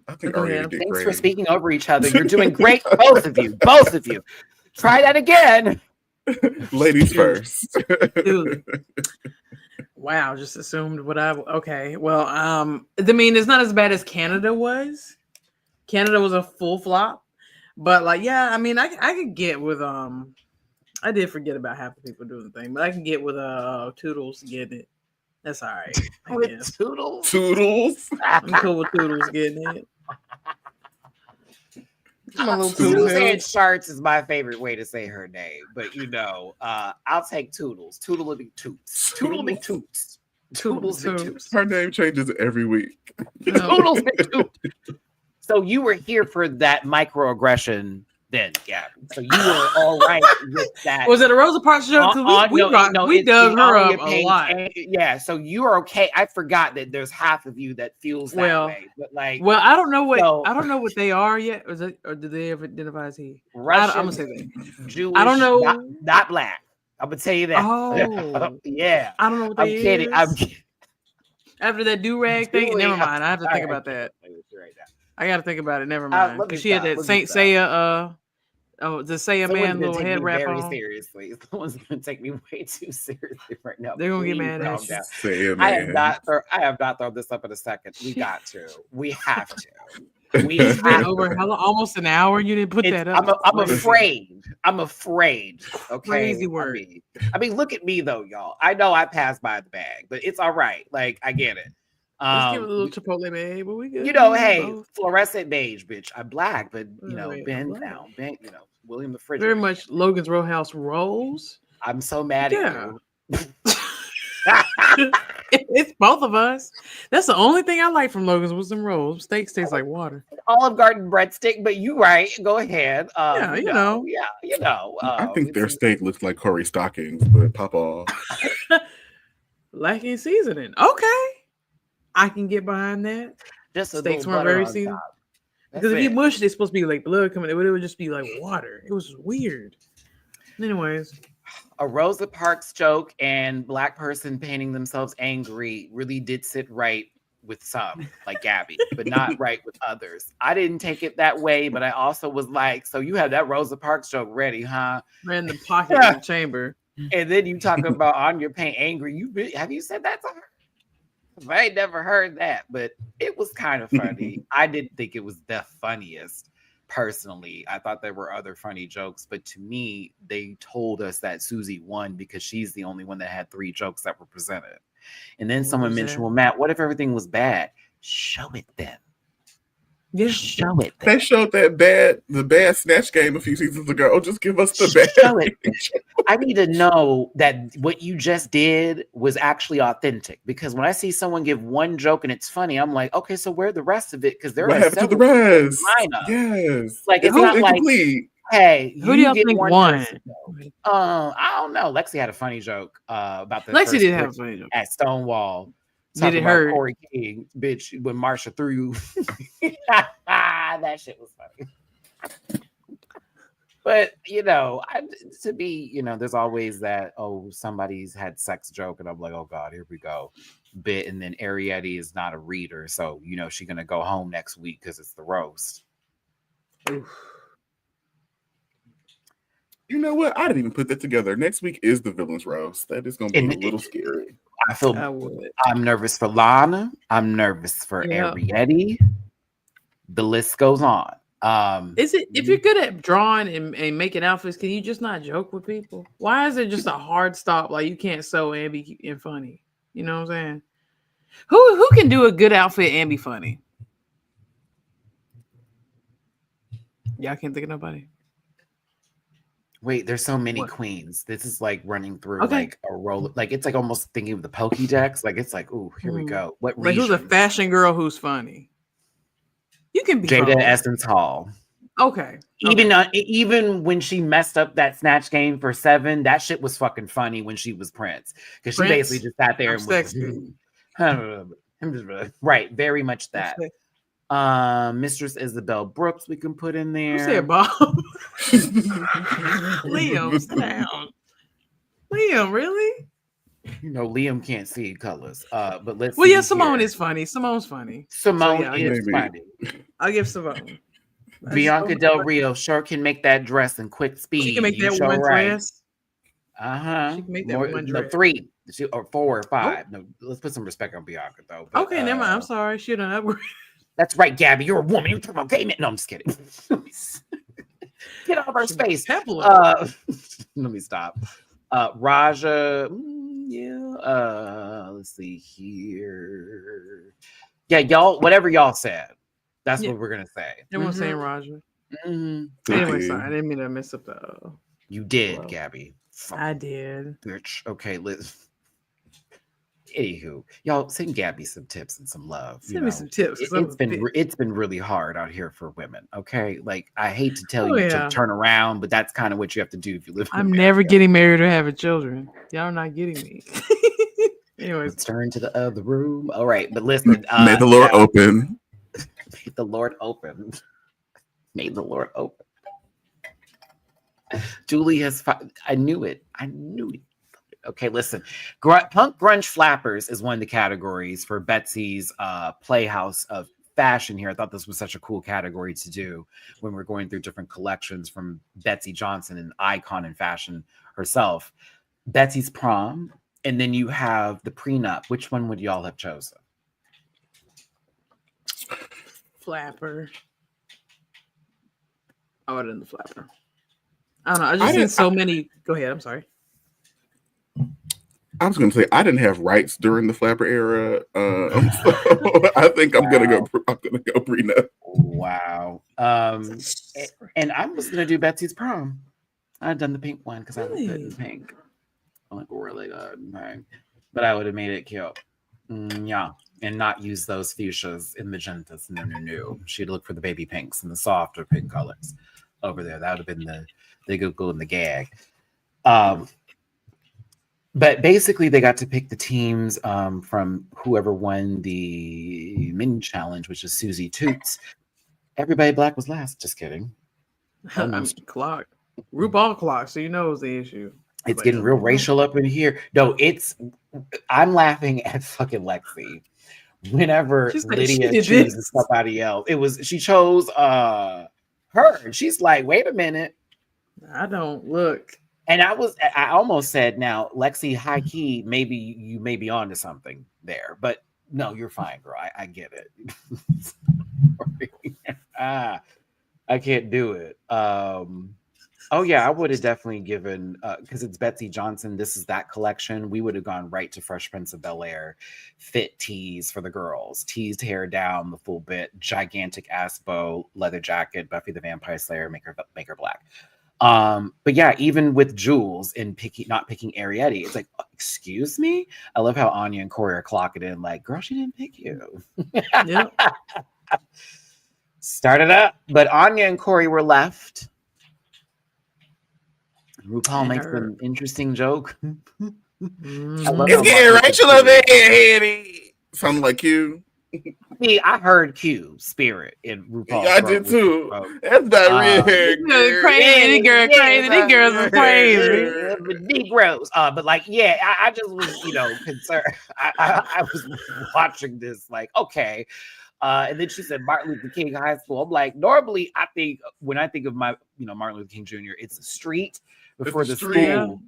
I think Ariana did Thanks great. for speaking over each other. You're doing great, both of you. Try that again. Ladies first. Dude. Wow, just assumed what okay. Well, I mean, it's not as bad as Canada was. Canada was a full flop. But I could get with I did forget about half the people doing the thing, but I can get with Toodles getting it. That's all right. I guess. Toodles. I'm cool with Toodles getting it. Toodles and Sharts is my favorite way to say her name, but I'll take Toodles. Toodle be toots. Toodle be toots. Toodles be toots. Her name changes every week. Toodles be toots. So you were here for that microaggression then, Gabby. So you were all right with that. Was it a Rosa Parks joke? We dug her up a lot. Yeah, so you are okay. I forgot that there's half of you that feels that way. But like, I don't know what they are yet. Or do they ever identify as he? Russian, I'm gonna say that. Jewish. I don't know. Not black. I'm gonna tell you that. Oh, yeah. I don't know what I'm kidding. I'm kidding. After that do-rag thing, never mind. I have to think about that. I got to think about it. Never mind. Because she had that Saint Seiya, the Seiya man little head wrap very on. Seriously, someone's gonna take me way too seriously right now. They're gonna get mad at you. I have not thrown this up in a second. We got to. We have to. It's been over almost an hour. You didn't put that up. I'm afraid. Okay. Crazy word. I mean, look at me though, y'all. I know I passed by the bag, but it's all right. Like I get it. Let's give it a little Chipotle beige, but we good. Hey, fluorescent beige, bitch. I'm black, but bend down, William the Refrigerator. Very much Logan's Roadhouse rolls. I'm so mad at you. It's both of us. That's the only thing I like from Logan's was some rolls. Steaks taste like water. Olive Garden breadstick, but you right. Go ahead. I think their steak looks like Corey stockings, but pop off. Lacking seasoning. Okay. I can get behind that. Just steaks weren't very seasoned. Because if you mushed, it's supposed to be like blood coming. It would just be like water. It was weird. Anyways, a Rosa Parks joke and black person painting themselves angry really did sit right with some, like Gabby, but not right with others. I didn't take it that way, but I also was like, so you have that Rosa Parks joke ready, huh? Ran the pocket in the chamber. And then you talk about on your paint angry. Have you said that to her? I ain't never heard that, but it was kind of funny. I didn't think it was the funniest. Personally, I thought there were other funny jokes, but to me, they told us that Susie won because she's the only one that had 3 jokes that were presented. And then someone mentioned, well, Matt, what if everything was bad? Show it then. Yeah, show it. They showed the bad snatch game a few seasons ago. Just give us the bad. Show it. I need to know that what you just did was actually authentic. Because when I see someone give one joke and it's funny, I'm like, okay, so where the rest of it? Because there what are happened to the rest? Lineup. Yes, like it's not incomplete. Like, hey, who do y'all think won? I don't know. Lexi had a funny joke about the Lexi did have a funny joke at Stonewall. Did it hurt? Corey King, bitch, when Marsha threw that shit was funny. But to be, there's always that, somebody's had sex joke, and I'm like, oh God, here we go. Bit, and then Arietti is not a reader, so she's gonna go home next week because it's the roast. Oof. You know what? I didn't even put that together. Next week is the villain's roast. That is going to be a little scary. I'm nervous for Lana. I'm nervous for Arietti. The list goes on. Is it if you're good at drawing and making outfits, can you just not joke with people? Why is it just a hard stop? Like you can't sew and be funny. You know what I'm saying? Who can do a good outfit and be funny? Y'all can't think of nobody. Wait, there's so many queens. This is like running through like a roll. Like it's like almost thinking of the Pokédex. Like it's like, ooh, here we go. What region? Who's a fashion girl who's funny? You can be Jada Essence Hall. Okay. Even when she messed up that snatch game for 7, that shit was fucking funny when she was Prince because she basically just sat there and was right, very much that. Mistress Isabel Brooks we can put in there. You said Bob. Liam, sit down. Liam, really? Liam can't see colors. But let's. Well, yeah, Simone is funny. Simone's funny. Simone is funny. I'll give Simone. Bianca Del Rio sure can make that dress in quick speed. She can make that one dress. She can make that one dress. 3 or 4 or 5. No, let's put some respect on Bianca though. But, okay, never mind. I'm sorry. She done upgrade. That's right, Gabby. You're a woman. You're talking about gay men. No, I'm just kidding. Get out of our space. Let me stop. Raja. Let's see here. Yeah, y'all. Whatever y'all said, that's what we're gonna say. Everyone's saying Raja. Anyway, sorry, I didn't mean to mess up the. You did, Gabby. I did. Bitch. Okay, Liz. Anywho, y'all send Gabby some tips and some love. Send me some tips. It's been really hard out here for women. Okay, like I hate to tell you yeah. to turn around, but that's kind of what you have to do if you live. I'm never getting married or having children. Y'all are not getting me. Anyways, let's turn to the other room. All right, but listen. May the Lord open. May the Lord open. May the Lord open. Julie has. I knew it. Okay, listen. Punk grunge flappers is one of the categories for Betsy's Playhouse of Fashion here. I thought this was such a cool category to do when we're going through different collections from Betsy Johnson, an icon in fashion herself. Betsy's Prom, and then you have the prenup. Which one would y'all have chosen? Flapper. I would have done the flapper. I don't know. I just seen so many. Go ahead. I'm sorry. I was going to say I didn't have rights during the flapper era, so I think I'm gonna go prenup. Wow. And I was gonna do Betsy's Prom. I'd done the pink one because I look good in pink. I look really good in pink, but I would have made it cute. Yeah, and not use those fuchsias and magentas. No. She'd look for the baby pinks and the softer pink colors over there. That would have been the Google and the gag. But basically, they got to pick the teams from whoever won the mini challenge, which is Susie Toots. Everybody black was last. Just kidding. Clock. RuPaul clock, so you know it's the issue. It's getting real racial up in here. No, I'm laughing at fucking Lexi. Whenever Lydia chooses somebody else, she chose her. And she's like, wait a minute. I don't look. And I almost said, now, Lexi, high key, maybe you may be onto something there, but no, you're fine, girl. I get it. I can't do it. Oh yeah, I would have definitely given, because it's Betsy Johnson. This is that collection. We would have gone right to Fresh Prince of Bel-Air, fit tees for the girls, teased hair down the full bit, gigantic ass bow, leather jacket, Buffy the Vampire Slayer, make her black. But yeah, even with Jules in not picking Arietti, it's like, excuse me. I love how Anya and Corey are clocking in, like, girl, she didn't pick you. Yep. Started up, but Anya and Corey were left. RuPaul makes an interesting joke. It's getting Rachel over here, sounding like you. See, I heard Q Spirit in RuPaul. Yeah, I did too. That's not real. Crazy girls are crazy. Negroes. But like, yeah, I just was, concerned. I was watching this, like, okay. And then she said Martin Luther King High School. I'm like, normally when I think of my, Martin Luther King Jr., it's a street before the school.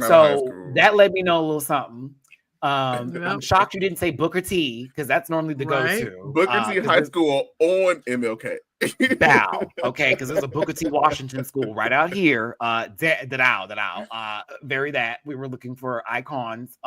So that let me know a little something. I'm shocked you didn't say Booker T, because that's normally the go-to. Booker T High School on MLK. Bow, okay, because there's a Booker T Washington school right out here. Very that we were looking for icons.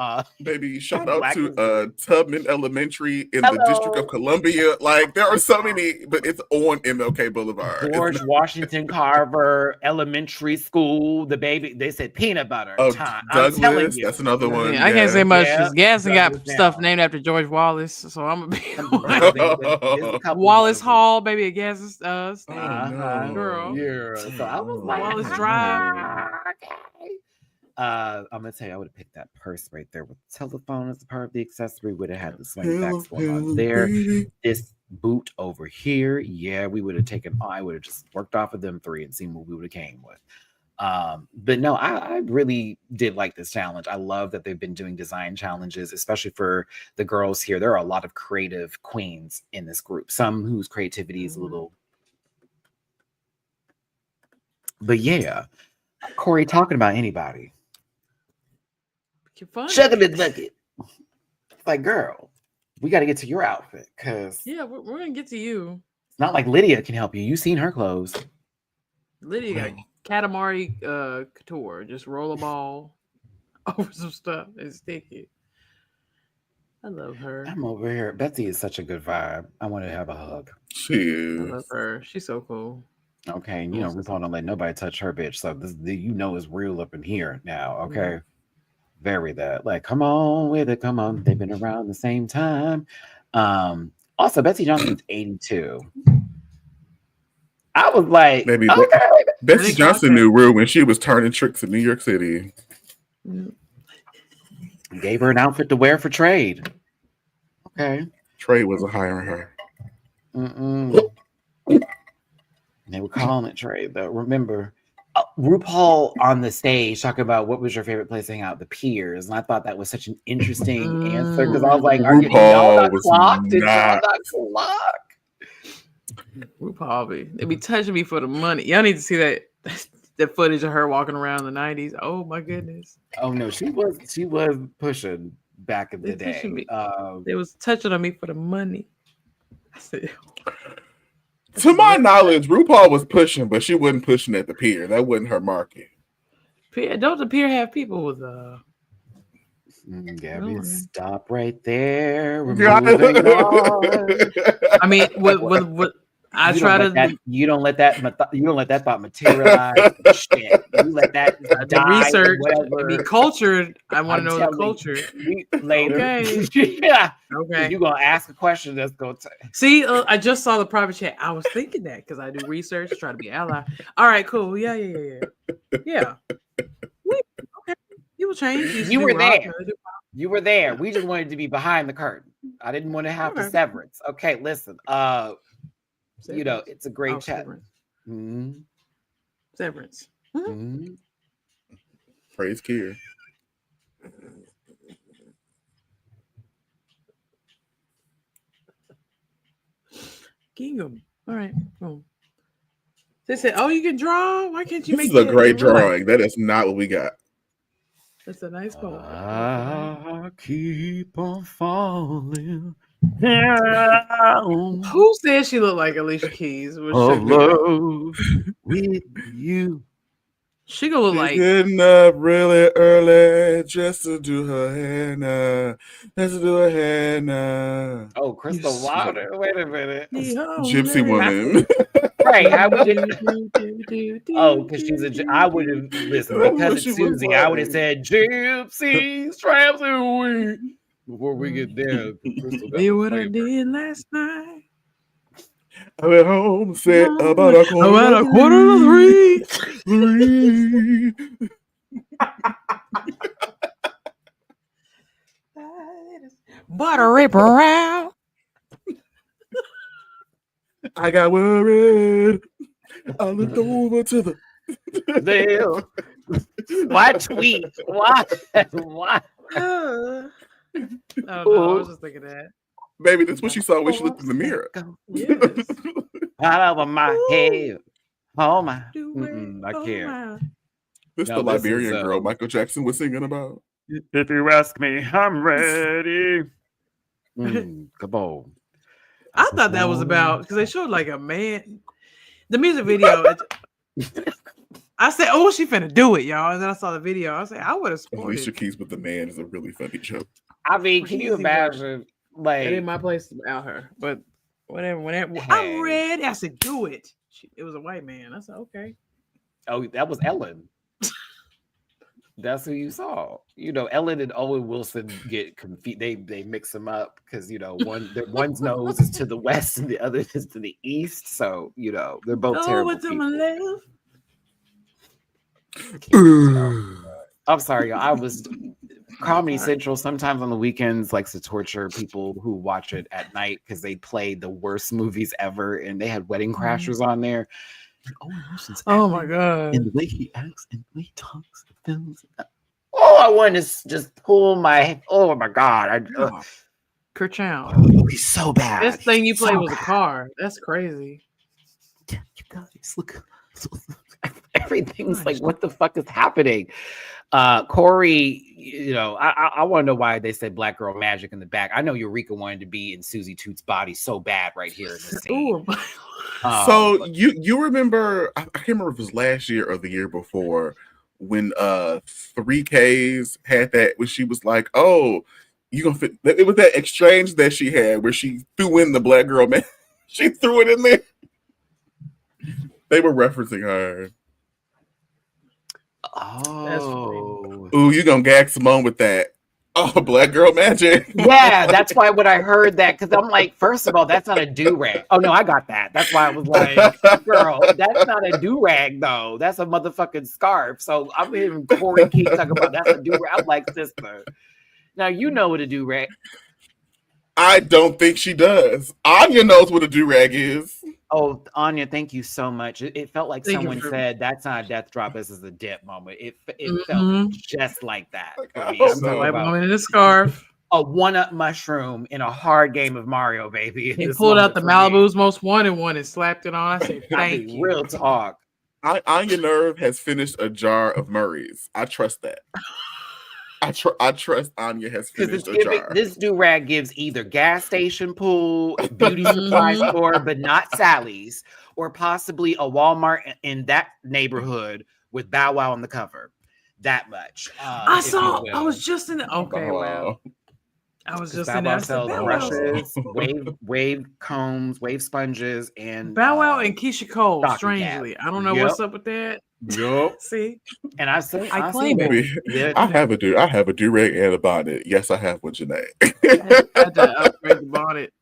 Baby, shout out to Tubman Elementary in the District of Columbia. Like, there are so many, but it's on MLK Boulevard. George Washington Carver Elementary School. They said peanut butter. Oh, time. Douglas, I'm telling you. that's another one. I can't say much because Gaston got stuff named after George Wallace, so I'm gonna be Wallace Hall, baby, at Gaston. Girl. Yeah. So I was like, Wallace Drive. Okay. I'm gonna tell you, I would have picked that purse right there with the telephone as a part of the accessory. Would have had the swing backs going on there. This boot over here, yeah, we would have taken. I would have just worked off of them three and seen what we would have came with. But no, I really did like this challenge. I love that they've been doing design challenges, especially for the girls here. There are a lot of creative queens in this group, some whose creativity is a little, but yeah, Corey talking about anybody. Sugar the bucket. Like, girl, we got to get to your outfit, because we're gonna get to you. It's not like Lydia can help you. You've seen her clothes. Lydia got Katamari couture, just roll a ball over some stuff and stick it. I love her. I'm over here. Betsy is such a good vibe. I want to have a hug. She is. I love her. She's so cool. Okay, and RuPaul don't let nobody touch her bitch. So this, it's real up in here now. Okay, Very that. Like, come on with it, come on. They've been around the same time. Also, Betsy Johnson's 82. I was like, Maybe okay. Betsy Johnson knew real when she was turning tricks in New York City. Gave her an outfit to wear for trade. Okay. Trade wasn't hiring her. They were calling it trade, though. Remember, RuPaul on the stage talking about what was your favorite place to hang out, the Piers, and I thought that was such an interesting answer because I was like, "Are y'all not clocked? Did y'all not clock?" RuPaul they be touching me for the money. Y'all need to see that the footage of her walking around in the 90s. Oh my goodness. Oh no, she was pushing back in the day. They was touching on me for the money. I said, to my knowledge, RuPaul was pushing, but she wasn't pushing at the pier. That wasn't her market. Don't the pier have people with Gabby, stop right there. We're moving on. I mean, with you don't let that thought materialize. Shit. You let that die. Research. Be cultured. I want to know the culture. Later. Okay. Yeah. Okay. You're gonna ask a question that's gonna see. I just saw the private chat. I was thinking that because I do research, try to be ally. All right, cool. Yeah. Okay. You will change. You were there. You were there. We just wanted to be behind the curtain. I didn't want to have the severance. Okay, listen. You know, it's a great chat. Severance. Mm-hmm. Severance. Mm-hmm. Praise Kier. Gingham. All right. Cool. They said, "Oh, you can draw. Why can't you this make?" This is a great drawing. That is not what we got. That's a nice poem. I keep on falling. Who said she looked like Alicia Keys? Love with you. She gonna look like getting up really early just to do her hair now. Just to do her hair now. Oh, Crystal Wilder. Wait a minute. Gypsy woman. Right. How would you? Oh, because she's I would have listened because it's Susie. I would have said gypsies, tramps, and weed. Before we get there, Crystal. Do what I did last night. I went home, said about a quarter to 3. Buttery brown. I got worried. I looked over to the Why tweet? Why? Oh no, I was just thinking that. Baby, that's what she saw when she looked in the mirror. Yes. Out over my head. Oh my. I can't. This the Liberian girl Michael Jackson was singing about. If you ask me, I'm ready. Come on. I thought that was about because they showed like a man. The music video. I said, "Oh, she finna do it, y'all." And then I saw the video. I said, "I would have supported." Alicia Keys with the man is a really funny joke. I mean, can you imagine? Like, it ain't my place about her, but whatever. Whenever I'm ready, I said, "Do it." It was a white man. I said, "Okay." Oh, that was Ellen. That's who you saw. You know, Ellen and Owen Wilson get confused. They mix them up because you know one's nose is to the west and the other is to the east. So you know they're both terrible to people. my left. I'm sorry, y'all. I was Comedy Central sometimes on the weekends likes to torture people who watch it at night because they play the worst movies ever, and they had Wedding Crashers on there. Oh my god! And the way he acts and the way he talks, films. Oh, I want to just pull my. Oh my god! Kerchow. Oh, he's so bad. This thing you played was a car. That's crazy. Yeah, you guys look. Everything's like, what the fuck is happening? Corey, you know, I want to know why they said Black Girl Magic in the back. I know Eureka wanted to be in Susie Toots' body so bad right here in the scene. So you remember, I can't remember if it was last year or the year before when 3Ks had that when she was like, oh, you gonna fit it was that exchange that she had where she threw in the Black Girl Man. She threw it in there. They were referencing her. Oh. Ooh, you gonna gag Simone with that. Oh, black girl magic. Yeah, that's why when I heard that, because I'm like, first of all, that's not a do-rag. Oh no, I got that. That's why I was like, girl, that's not a do-rag though. That's a motherfucking scarf. So I'm hearing Corey keep talking about that's a do-rag. I'm like, sister. Now you know what a do-rag. I don't think she does. Anya knows what a do-rag is. Oh, Anya, thank you so much. It felt like Thank you someone for- said that's not a death drop, this is a dip moment. It Mhm. felt just like that for me. Oh, I'm no. talking White about woman in a scarf. a one-up mushroom in a hard game of Mario, baby. He This pulled out the moment for me. Malibu's Most Wanted one and slapped it on. I said, I thank mean, you. real talk. Anya Nerve has finished a jar of Murray's. I trust that. I trust Anya has finished a jar. This do-rag gives either gas station pool, beauty supply store, but not Sally's, or possibly a Walmart in that neighborhood with Bow Wow on the cover. That much. I if saw. you I will. was just in. Okay, wow. I was just Bow in there. Wow I said, sells Bow Wow. brushes, wave combs, wave sponges, and Bow Wow and Keisha Cole. stocking Strangely, cap. I don't know Yep. what's up with that. Yup. See, And I've seen claim it. Baby, Yeah. I have a do-rag and a bonnet. Yes, I have one, Janae. I had to upgrade the bonnet.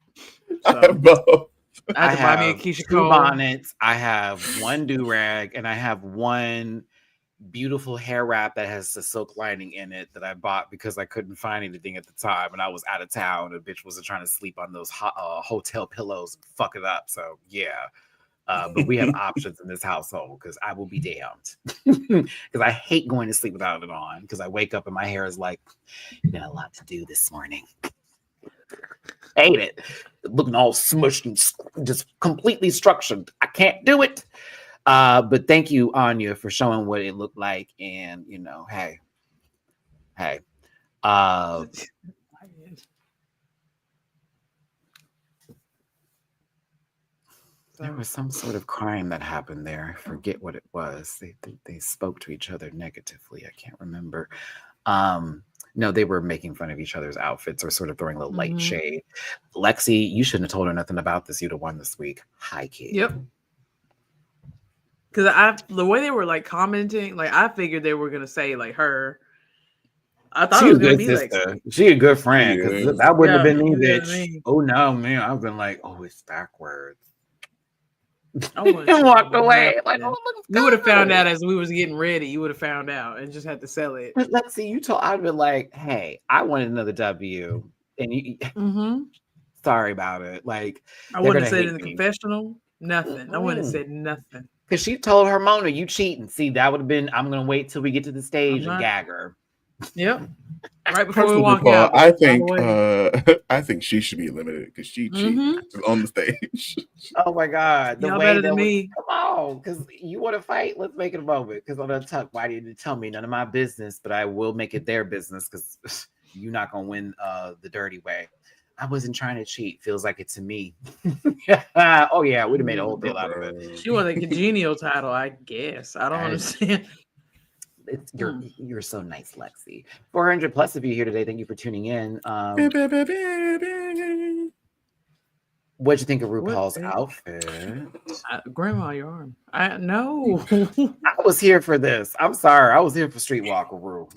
I have both. I had to buy me a Keisha two Cole. bonnets. I have one do-rag, and I have one beautiful hair wrap that has a silk lining in it that I bought because I couldn't find anything at the time, and I was out of town. And a bitch wasn't trying to sleep on those hotel pillows and fuck it up. So yeah. But we have options in this household because I will be damned. Because I hate going to sleep without it on. Because I wake up and my hair is like, you got a lot to do this morning. Hate it. Looking all smushed and just completely structured. I can't do it. But thank you, Anya, for showing what it looked like. And, you know, hey. There was some sort of crime that happened there. I forget what it was. They spoke to each other negatively. I can't remember. No, they were making fun of each other's outfits or sort of throwing a little light shade. Lexi, you shouldn't have told her nothing about this. You'd have won this week. Hi, kid. Yep. Because the way they were like commenting, like I figured they were gonna say like her. I thought it was gonna be Lexi. She a good friend because that wouldn't have been me, bitch. I mean? Oh no, man! I've been like, oh, it's backwards. I walked away. Like, oh, you would have found out as we was getting ready. You would have found out and just had to sell it. But let's see. I'd been like, hey, I wanted another W, and you. Sorry about it. Like, I wouldn't have said in the confessional. Nothing. I wouldn't have said nothing. Because she told her Mona, you cheating. See, that would have been, I'm going to wait till we get to the stage and gag her. Yep. Right before we walk out. I think she should be eliminated because she cheated on the stage. Oh my God. Y'all better than me. Come on. Because you want to fight? Let's make it a moment. Because on the tuck, why didn't you tell me? None of my business, but I will make it their business because you're not going to win the dirty way. I wasn't trying to cheat. Feels like it to me. Oh yeah, we'd have made a whole deal out of it. She won a congenial title, I guess. I don't understand. You're so nice, Lexi. 400 plus of you here today. Thank you for tuning in. What'd you think of RuPaul's outfit? Grandma, your arm. I know. I was here for this. I'm sorry. I was here for Streetwalker Ru.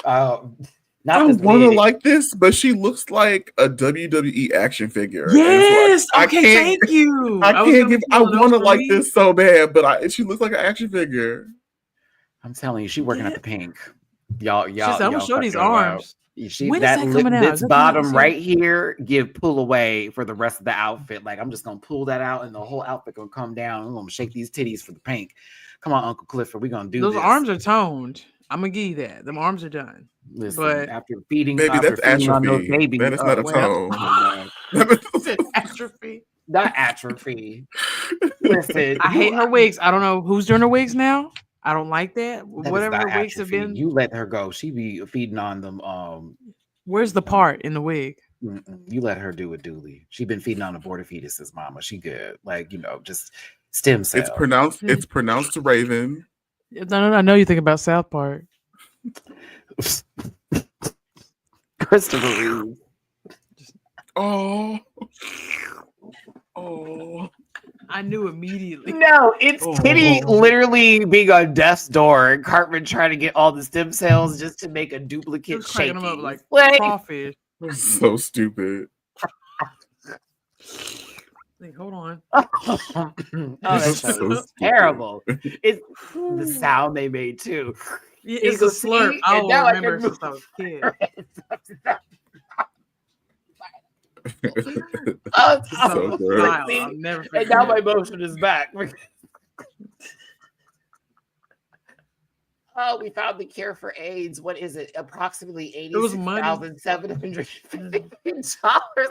I want to like this, but she looks like a WWE action figure. Yes. Like, okay. Thank you. I want to like this so bad, but she looks like an action figure. I'm telling you, she's working at the pink. Y'all. I'm gonna show these arms. When is that coming out? This bottom right here, pull away for the rest of the outfit. Like I'm just gonna pull that out, and the whole outfit gonna come down. I'm gonna shake these titties for the pink. Come on, Uncle Clifford, we're gonna do those this. Arms are toned. I'm gonna give you that. Them arms are done. Listen, but after feeding, baby, that's atrophy. Babies, that is not a tone. Atrophy. Not atrophy. Listen, I hate her wigs. I don't know who's doing her wigs now. I don't like that. Whatever her wigs have been. You let her go. She be feeding on them. Where's the part in the wig? You let her do it, Dooley. She been feeding on aborted fetuses, mama. She good. Like, just stem cells. It's pronounced Raven. No. I know you think about South Park. Christopher Reeve. Oh. I knew immediately. No, it's Kitty literally being on death's door and Cartman trying to get all the stem cells just to make a duplicate Cracking shaking. them up like crawfish. So stupid. Like, hold on. Oh, that's so terrible. It's the sound they made too. Yeah, it's a slurp. I will remember since I was a kid. So good. I'll never forget. And now my motion is back. Oh, we found the cure for AIDS. What is it? Approximately $86,750.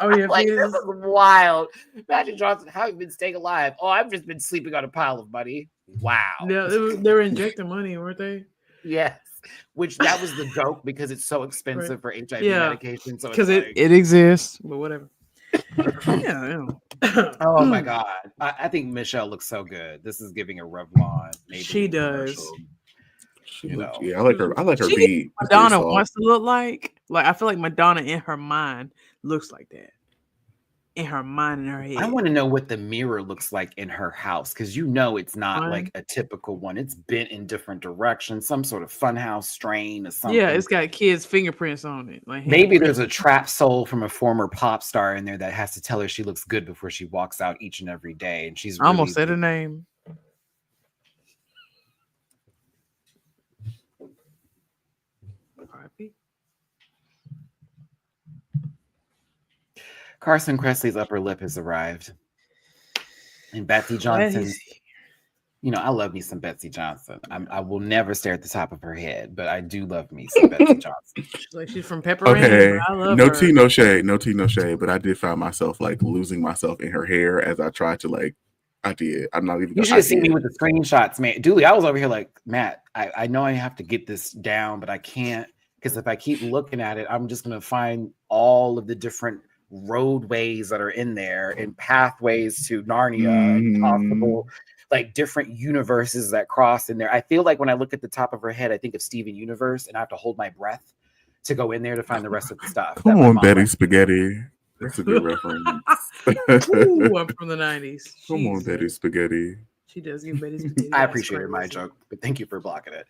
Oh, yeah, like, this is wild. Magic Johnson, how have you been staying alive? Oh, I've just been sleeping on a pile of money. Wow. Yeah, they were injecting money, weren't they? Yes. Which that was the joke because it's so expensive for HIV medication. So because it exists, but whatever. Yeah. Oh my God. I think Michelle looks so good. This is giving a Revlon. She does. I like her. I like her beat. Madonna wants to look like I feel like Madonna in her mind looks like that. In her mind and her head. I want to know what the mirror looks like in her house because it's not like a typical one. It's bent in different directions, some sort of funhouse strain or something. Yeah, it's got kids' fingerprints on it. Like maybe there's a trap soul from a former pop star in there that has to tell her she looks good before she walks out each and every day. And she's I almost said her name. Carson Kressley's upper lip has arrived. And Betsy Johnson, I love me some Betsy Johnson. I will never stare at the top of her head, but I do love me some Betsy Johnson. She's from Pepperoni. Okay, no her. tea, no shade, no tea, no shade. But I did find myself like losing myself in her hair as I tried to I did. I'm not even. You should have seen me with the screenshots, man. Dooley, I was over here like, Matt, I know I have to get this down, but I can't because if I keep looking at it, I'm just gonna find all of the different roadways that are in there and pathways to Narnia and possible like different universes that cross in there. I feel like when I look at the top of her head, I think of Steven Universe and I have to hold my breath to go in there to find the rest of the stuff. Come on, Betty Spaghetti. That's a good reference. Ooh, I'm from the 90s. Come on, Betty Spaghetti. She does give Betty Spaghetti. I appreciated my joke, but thank you for blocking it.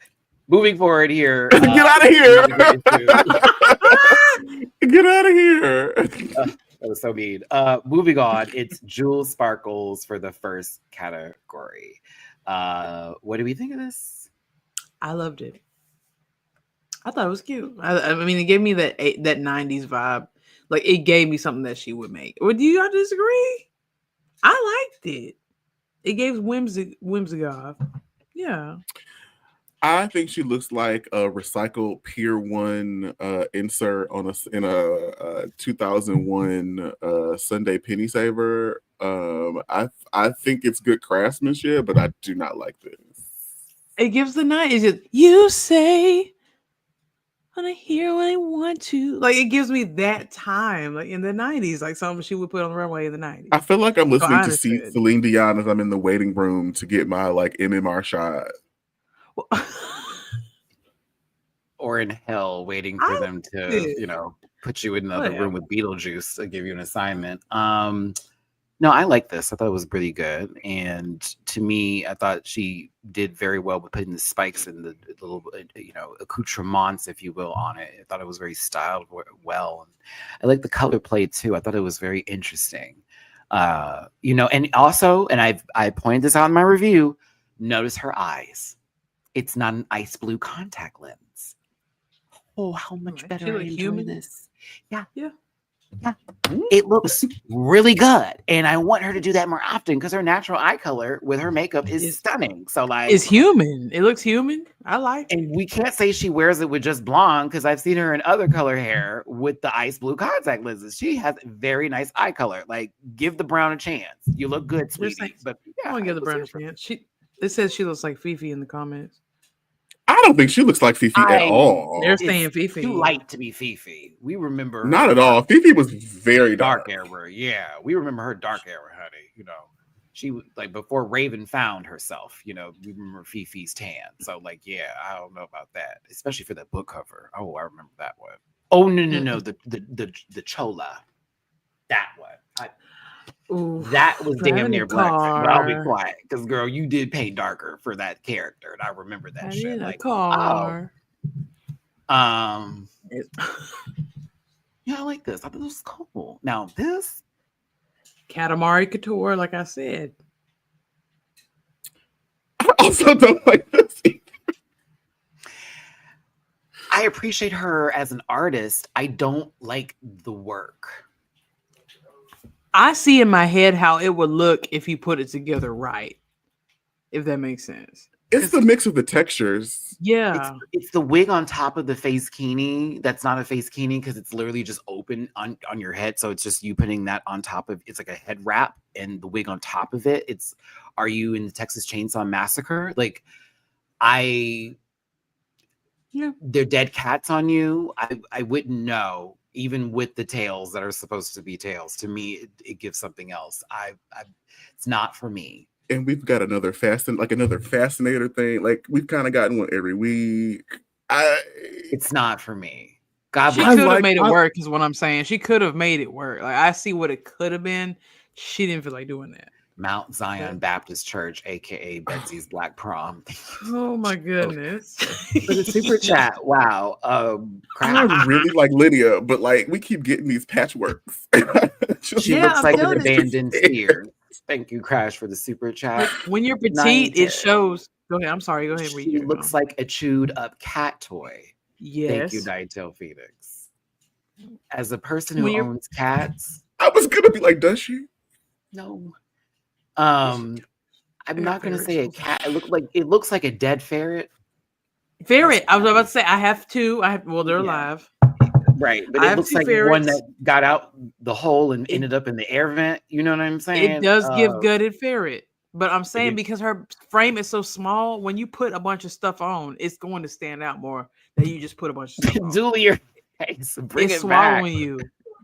Moving forward here. Get out of here. Get out of here. That was so mean. Moving on, it's Jewel Sparkles for the first category. What do we think of this? I loved it. I thought it was cute. I mean, it gave me that 90s vibe. Like, it gave me something that she would make. Or do y'all disagree? I liked it. It gave whimsy off. Yeah. I think she looks like a recycled Pier 1 insert in a 2001 Sunday penny saver. I think it's good craftsmanship, but I do not like this. It gives the night. It's just, you say, when I hear what I want to. Like, it gives me that time, like in the 90s, like something she would put on the runway in the 90s. I feel like I'm listening to Celine Dion as I'm in the waiting room to get my like MMR shot. Or in hell, waiting for them to, put you in the room with Beetlejuice to give you an assignment. No, I like this. I thought it was pretty good. And to me, I thought she did very well with putting the spikes and the little, accoutrements, if you will, on it. I thought it was very styled well. I like the color play too. I thought it was very interesting. And also, and I pointed this out in my review, notice her eyes. It's not an ice blue contact lens. Oh, how much better I enjoy this. Yeah. It looks really good. And I want her to do that more often because her natural eye color with her makeup is stunning. So it's human. It looks human. I like it. And we can't say she wears it with just blonde because I've seen her in other color hair with the ice blue contact lenses. She has very nice eye color. Like, give the brown a chance. You look good, sweetie. But I want to give the brown a chance. It says she looks like Fifi in the comments. I don't think she looks like Fifi at all. They're saying Fifi. Too light to be Fifi. We remember not at all. Fifi was very dark era. Yeah, we remember her dark era, honey. She was like before Raven found herself. We remember Fifi's tan. So I don't know about that, especially for that book cover. Oh, I remember that one. Oh no, the Chola, that one. Ooh, that was damn near black. But I'll be car. quiet because, girl, you did paint darker for that character, and I remember that I shit. need a Like, car. yeah, I like this. I thought this was cool. Now this Katamari Couture, like I said. I also don't like this. I appreciate her as an artist. I don't like the work. I see in my head how it would look if you put it together right. If that makes sense. It's the mix of the textures. Yeah. It's the wig on top of the face kini. That's not a face kini because it's literally just open on your head. So it's just you putting that on top of, it's like a head wrap and the wig on top of it. It's, are you in the Texas Chainsaw Massacre? Like, they're dead cats on you. I wouldn't know, even with the tails that are supposed to be tails. To me, it gives something else. It's not for me. And we've got another fascinator thing. Like, we've kind of gotten one every week. It's not for me. God She bless. could have made it work, is what I'm saying. She could have made it work. Like, I see what it could have been. She didn't feel like doing that. Mount Zion Baptist Church, aka Betsy's Black Prom. Oh my goodness. For the super chat. Wow. I really like Lydia, but like we keep getting these patchworks. She looks like an abandoned steer. Thank you, Crash, for the super chat. When you're petite, it shows. Go ahead. I'm sorry. Go ahead. She looks like a chewed up cat toy. Yes. Thank you, Nighttail Phoenix. As a person who owns cats, I was gonna be like, does she? No. I'm not gonna say a cat. It looks like a dead ferret. Ferret. I was about to say I have two. They're alive. Right, but it looks like one that got out the hole and ended up in the air vent. You know what I'm saying? It does give gutted ferret. But I'm saying because her frame is so small, when you put a bunch of stuff on, it's going to stand out more than you just put a bunch of stuff on. Julie, your face. Bring it's it swallowing back. You.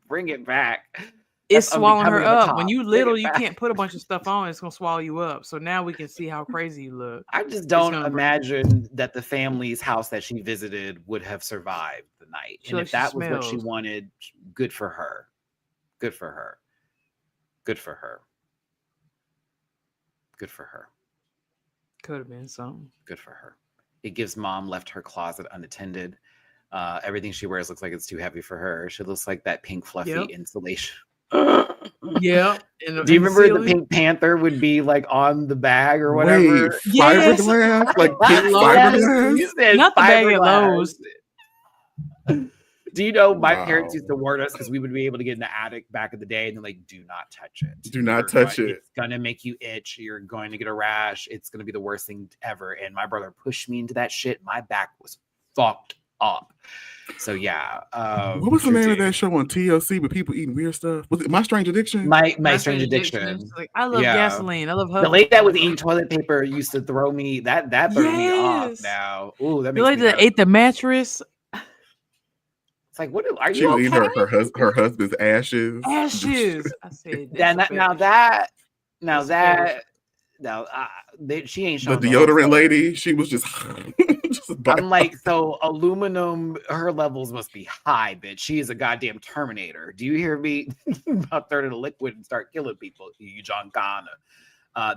Bring it back. It's swallowing her up. When you little, you can't put a bunch of stuff on. It's gonna swallow you up. So now we can see how crazy you look. I just don't imagine that the family's house that she visited would have survived the night. And if that was what she wanted, good for her. Good for her. Good for her. Good for her. Could have been something. Good for her. It gives mom left her closet unattended. Everything she wears looks like it's too heavy for her. She looks like that pink fluffy insulation. Yeah. Do you remember the Pink Panther would be like on the bag or whatever? Fiberglass, like pink fiberglass. Not the bag at Lowe's. Do you know my parents used to warn us because we would be able to get in the attic back in the day and they're like, do not touch it. Do not touch it. It's gonna make you itch. You're going to get a rash. It's gonna be the worst thing ever. And my brother pushed me into that shit. My back was fucked up. So yeah. What was the name of that show on TLC with people eating weird stuff? Was it My Strange Addiction? My Strange Addiction. Like, I love gasoline. I love the lady that was eating toilet paper used to throw me that threw me off now. Ooh, that makes the lady that ate the mattress. It's like, what are she you was okay? eating her husband's ashes. Ashes. I said she ain't the showing deodorant lady. She was just. I'm like, so aluminum, her levels must be high, bitch. She is a goddamn Terminator. Do you hear me? About to turn into liquid and start killing people. You John Connor.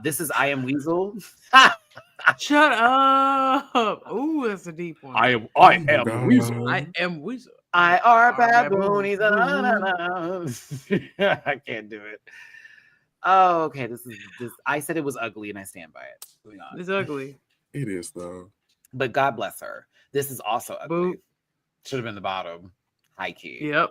This is I Am Weasel. Shut up. Ooh, that's a deep one. I am Weasel. I am Weasel. I are baboonies. I can't do it. Oh, okay. This. I said it was ugly, and I stand by it. Moving on. It's ugly. It is though. But God bless her. This is also ugly. Should have been the bottom. High key. Yep.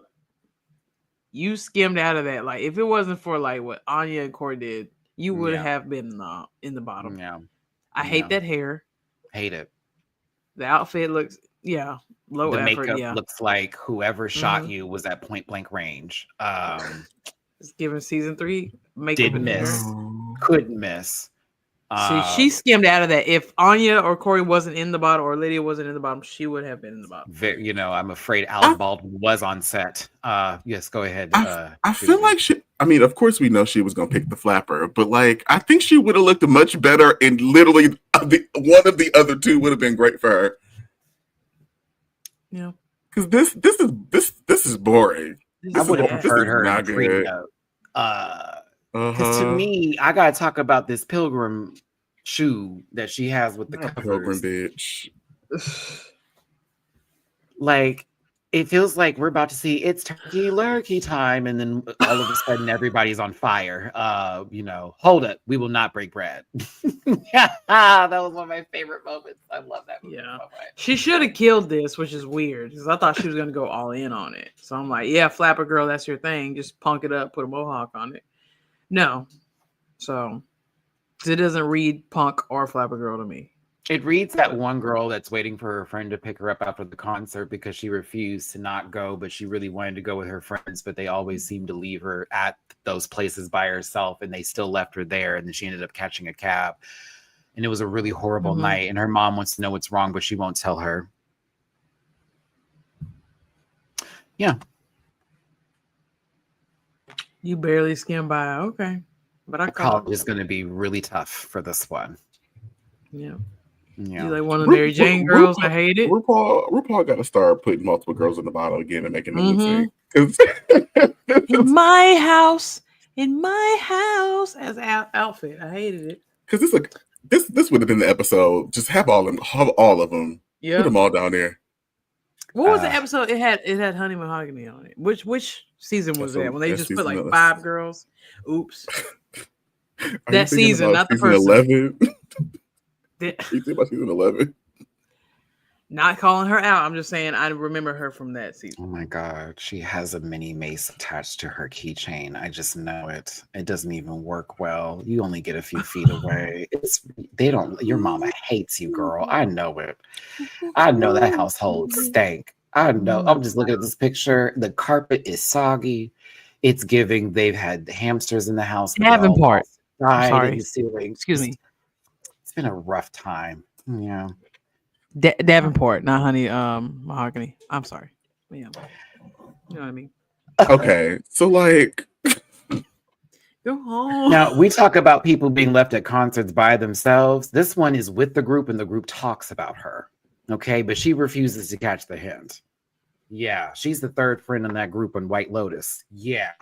You skimmed out of that. Like if it wasn't for like what Anya and Corey did, you would have been in the bottom. Yeah. I hate that hair. Hate it. The outfit looks low the effort. Makeup looks like whoever shot you was at point blank range. It's given season 3. Didn't miss. Couldn't miss. See, she skimmed out of that. If Anya or Corey wasn't in the bottom or Lydia wasn't in the bottom, she would have been in the bottom. I'm afraid Alec Baldwin was on set. Yes, go ahead. I feel like of course we know she was going to pick the flapper, but like, I think she would have looked much better and literally one of the other two would have been great for her. Yeah. Because this is boring. I would have preferred her in Freedom. Because to me, I gotta talk about this pilgrim shoe that she has with the pilgrim covers. bitch. Like, it feels like we're about to see it's turkey lurkey time, and then all of a sudden everybody's on fire. Hold up, we will not break bread. That was one of my favorite moments. I love that movie so much. She should have killed this, which is weird because I thought she was gonna go all in on it. So I'm like, yeah, Flapper Girl, that's your thing. Just punk it up, put a mohawk on it. No, so it doesn't read punk or Flapper Girl to me. It reads that one girl that's waiting for her friend to pick her up after the concert because she refused to not go, but she really wanted to go with her friends, but they always seemed to leave her at those places by herself, and they still left her there, and then she ended up catching a cab. And it was a really horrible night, and her mom wants to know what's wrong, but she won't tell her. Yeah. You barely skimmed by. Okay. But I call it is going to be really tough for this one. Yeah. Yeah. You like one of the Mary Jane girls? I hate it. RuPaul got to start putting multiple girls in the bottle again and making them sing. In my house, as outfit. I hated it. Because this would have been the episode. Just have all of them. Yeah. Put them all down there. What was the episode? It had Honey Mahogany on it. Which season was that? When they just put like 5 girls? Oops. That season, not the person. 11. You think about season 11? Not calling her out. I'm just saying I remember her from that season. Oh my God. She has a mini mace attached to her keychain. I just know it. It doesn't even work well. You only get a few feet away. Your mama hates you, girl. I know it. I know that household stank. I know. I'm just looking at this picture. The carpet is soggy. It's giving. They've had hamsters in the house. Davenport. Sorry. Excuse me. It's been a rough time. Yeah. Davenport, not Honey Mahogany. I'm sorry. Yeah. You know what I mean? Okay. So like go home. Now we talk about people being left at concerts by themselves. This one is with the group and the group talks about her. Okay, but she refuses to catch the hint. Yeah, she's the third friend in that group on White Lotus. Yeah.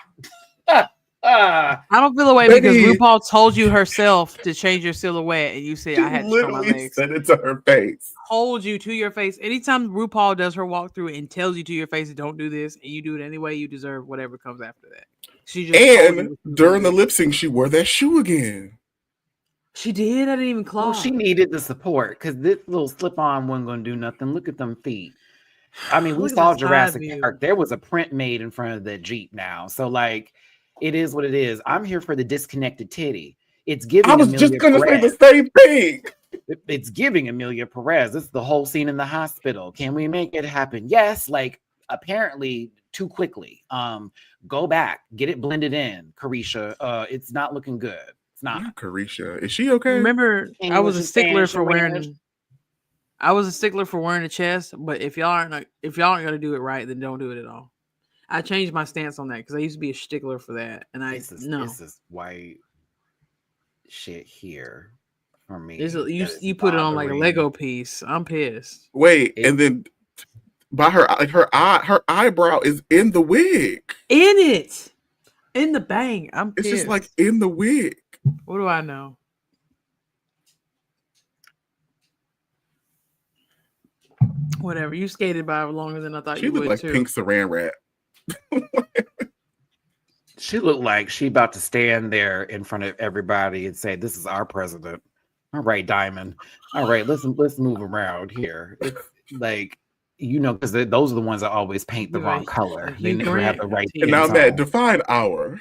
I don't feel the way because RuPaul told you herself to change your silhouette, and you said I had to show my legs. Said it to her face. Told you to your face. Anytime RuPaul does her walkthrough and tells you to your face, don't do this, and you do it anyway, you deserve whatever comes after that. She just and during the lip sync, she wore that shoe again. She did. I didn't even clock. Well, she needed the support because this little slip-on wasn't going to do nothing. Look at them feet. I mean, we saw Jurassic Park. There was a print made in front of the Jeep now. So, like, it is what it is. I'm here for the disconnected titty. It's giving. I was just going to say the same thing. It's giving Amelia Perez. This is the whole scene in the hospital. Can we make it happen? Yes. Like, apparently too quickly. Go back. Get it blended in, Carisha. It's not looking good. It's not. Yeah, Carisha. Is she okay? Remember, I was a stickler for wearing. I was a stickler for wearing a chest, but if y'all aren't gonna do it right, then don't do it at all. I changed my stance on that because I used to be a stickler for that, and this is white shit here for me. You put it on like a Lego piece. I'm pissed. Wait, and then by her eyebrow is in the wig. In the bang. I'm pissed. It's just like in the wig. What do I know? Whatever. You skated by longer than I thought you would. She looked like Pink Saran Wrap. She looked like she about to stand there in front of everybody and say, "This is our president." All right, Diamond. All right, let's move around here. It's like, because those are the ones that always paint the wrong color. They never have the right. And now that define our.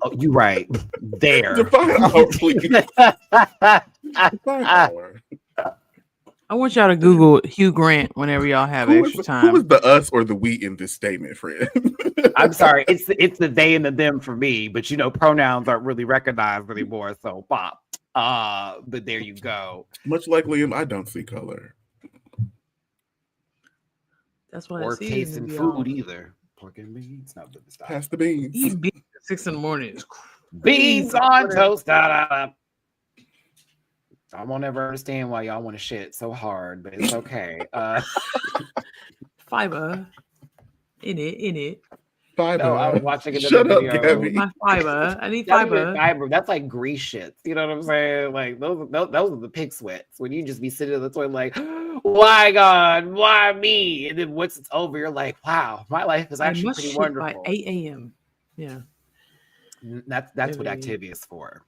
Oh, you're right. There. Define our, please. Define our. I want y'all to Google Hugh Grant whenever y'all have extra time. Who is the us or the we in this statement, friend? I'm sorry. It's the they and the them for me, but pronouns aren't really recognized anymore. So pop. But there you go. Much like Liam, I don't see color. That's why or taste in food either. Pork and beans, not the style. Pass the beans. Eat beans at 6 a.m. Beans on toast. I won't ever understand why y'all want to shit so hard, but it's okay. Fiber in it. Fiber. No, I was watching another Shut up, video. I need Gabby. my fiber. I need That's not even fiber. fiber. That's like grease shits. You know what I'm saying? Like those are the pig sweats when you just be sitting in the toilet like, why God, why me? And then once it's over, you're like, wow, my life is I actually must pretty shit wonderful. by 8 a.m. Yeah. That's what activity is for.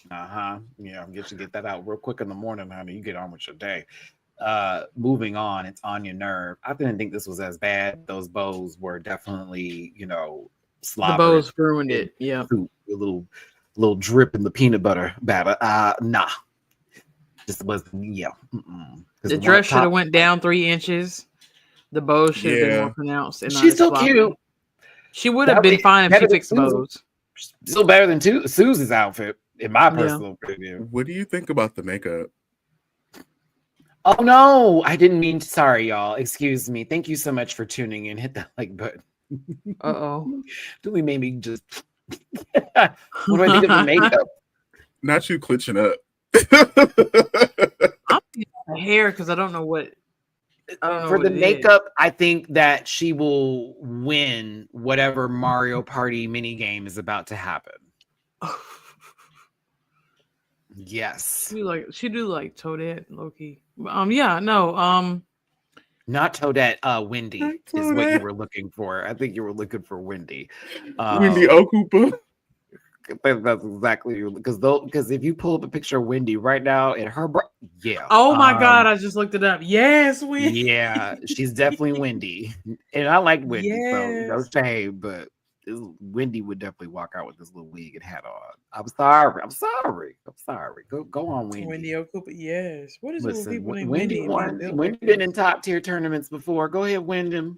Yeah, get that out real quick in the morning, honey. You get on with your day. Moving on, it's on your nerve. I didn't think this was as bad. Those bows were definitely, slobbered. The bows ruined it. Yeah. A little drip in the peanut butter batter. Nah. Just wasn't, yeah. The dress should have went down 3 inches. The bows should have been more pronounced. And she's so cute. She would have been fine if she fixed the bows. Still better than Susie's outfit, in my personal opinion. What do you think about the makeup? Oh no, I didn't mean to. Sorry, y'all. Excuse me. Thank you so much for tuning in. Hit that like button. Julie made me just. What do I think of the makeup? Not you glitching up. I'm thinking the hair because I don't know what. For the makeup, I think that she will win whatever Mario Party mini game is about to happen. Yes. She do like Toadette, Loki. Not Toadette, Wendy is what you were looking for. I think you were looking for Wendy. Wendy Okupa. That's exactly because if you pull up a picture of Wendy right now in her oh my God, I just looked it up. Yes, Wendy. Yeah, she's definitely Wendy, and I like Wendy, so no shame, but Wendy would definitely walk out with this little wig and hat on. I'm sorry. Go on, Wendy. Wendy Okupa, yes. What is it with people named Wendy been in top tier tournaments before. Go ahead, Wendy.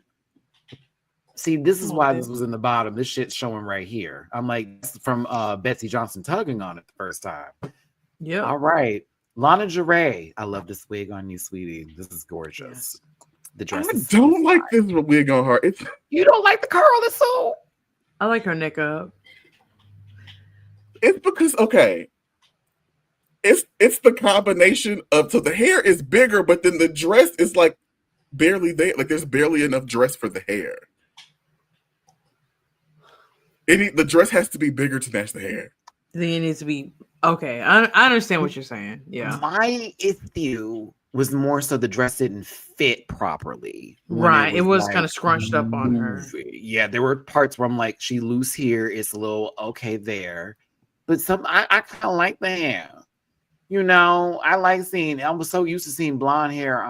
See, this is why this was in the bottom. This shit's showing right here. I'm like, from Betsy Johnson tugging on it the first time. Yeah. All right. Lana Jarre. I love this wig on you, sweetie. This is gorgeous. The dress. I don't like this wig on her. You don't like the curl? It's so. I like her neck up. It's because it's the combination of so the hair is bigger, but then the dress is like barely there. Like there's barely enough dress for the hair. The dress has to be bigger to match the hair. Then it needs to be okay. I understand what you're saying. Yeah. My issue was more so the dress didn't fit properly. Right. It was kind of scrunched up on her. Yeah, there were parts where I'm like, she loose here, it's a little okay there. But I kind of like the hair. I like seeing. I was so used to seeing blonde hair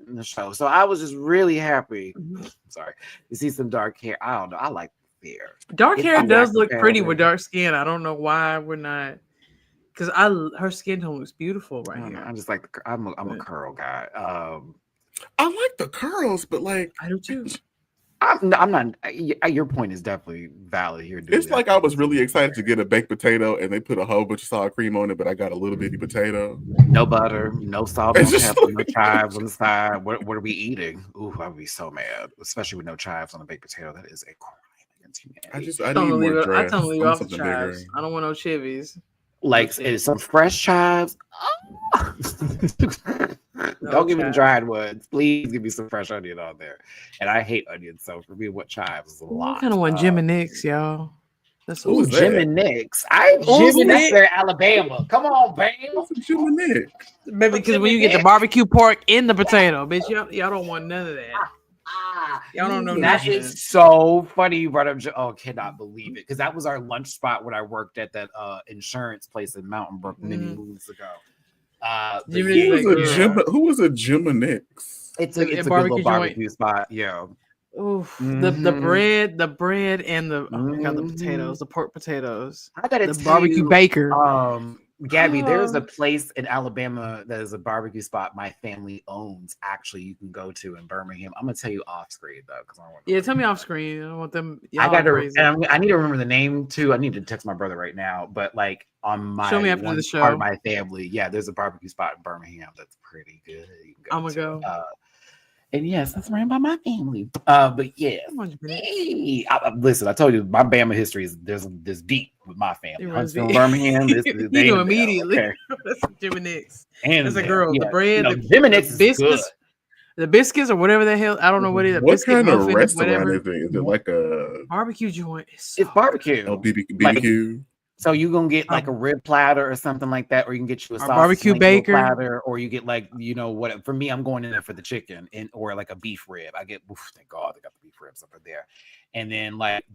in the show, so I was just really happy. Sorry, you see some dark hair. I don't know. I like hair. Dark hair does look pretty with dark skin. I don't know why we're not. Because her skin tone looks beautiful right here. I'm just like I'm a curl guy. I like the curls, but like I do too. I'm not. Your point is definitely valid here, dude. It's like I was really excited to get a baked potato, and they put a whole bunch of sour cream on it, but I got a little bitty potato. No butter, no salt, no pepper, no chives on the side. What are we eating? Ooh, I would be so mad, especially with no chives on a baked potato. That is a crime against humanity. I need more dress. I totally leave off the chives. I don't want no chivies. Like some fresh chives. Oh. Don't give me the dried ones. Please give me some fresh onion on there. And I hate onions, so for me, what chives is a lot. I kind of want Jim and Nick's, y'all. That's who's Jim and Nick's. Jim and Nick's are Alabama. Come on, Bam. Jim and Nick's. Maybe because when you get the barbecue pork in the potato, bitch, y'all don't want none of that. Y'all don't know that is so funny. You brought up. Cannot believe it, because that was our lunch spot when I worked at that insurance place in Mountain Brook many moons ago. Who was a Jim and Nick's? It's a good little barbecue spot. Yeah. Oof. The bread and the the potatoes, the pork potatoes. I gotta the barbecue baker. Gabby, there's a place in Alabama that is a barbecue spot my family owns. Actually, you can go to in Birmingham. I'm gonna tell you off screen though, because I don't want. Tell me off screen. I don't want them. I need to remember the name too. I need to text my brother right now. But like on my show me after the show. Part of my family, there's a barbecue spot in Birmingham that's pretty good. I'm gonna go. And yes, that's ran by my family. But yeah, listen, I told you my Bama history is there's deep with my family. Huntsville, Birmingham. You know immediately. Okay. That's Jim and Nick's. And that's a girl. The bread, Jim and Nick's biscuits, the biscuits or whatever the hell. I don't know what it is. What kind of restaurant is it? Is it like a barbecue joint. It's barbecue. Oh, BBQ. Like, so you gonna get like a rib platter or something like that, or you can get you a sausage barbecue baker platter, or you get like, you know what? For me, I'm going in there for the chicken or like a beef rib. I get, thank God they got the beef ribs up there, and then like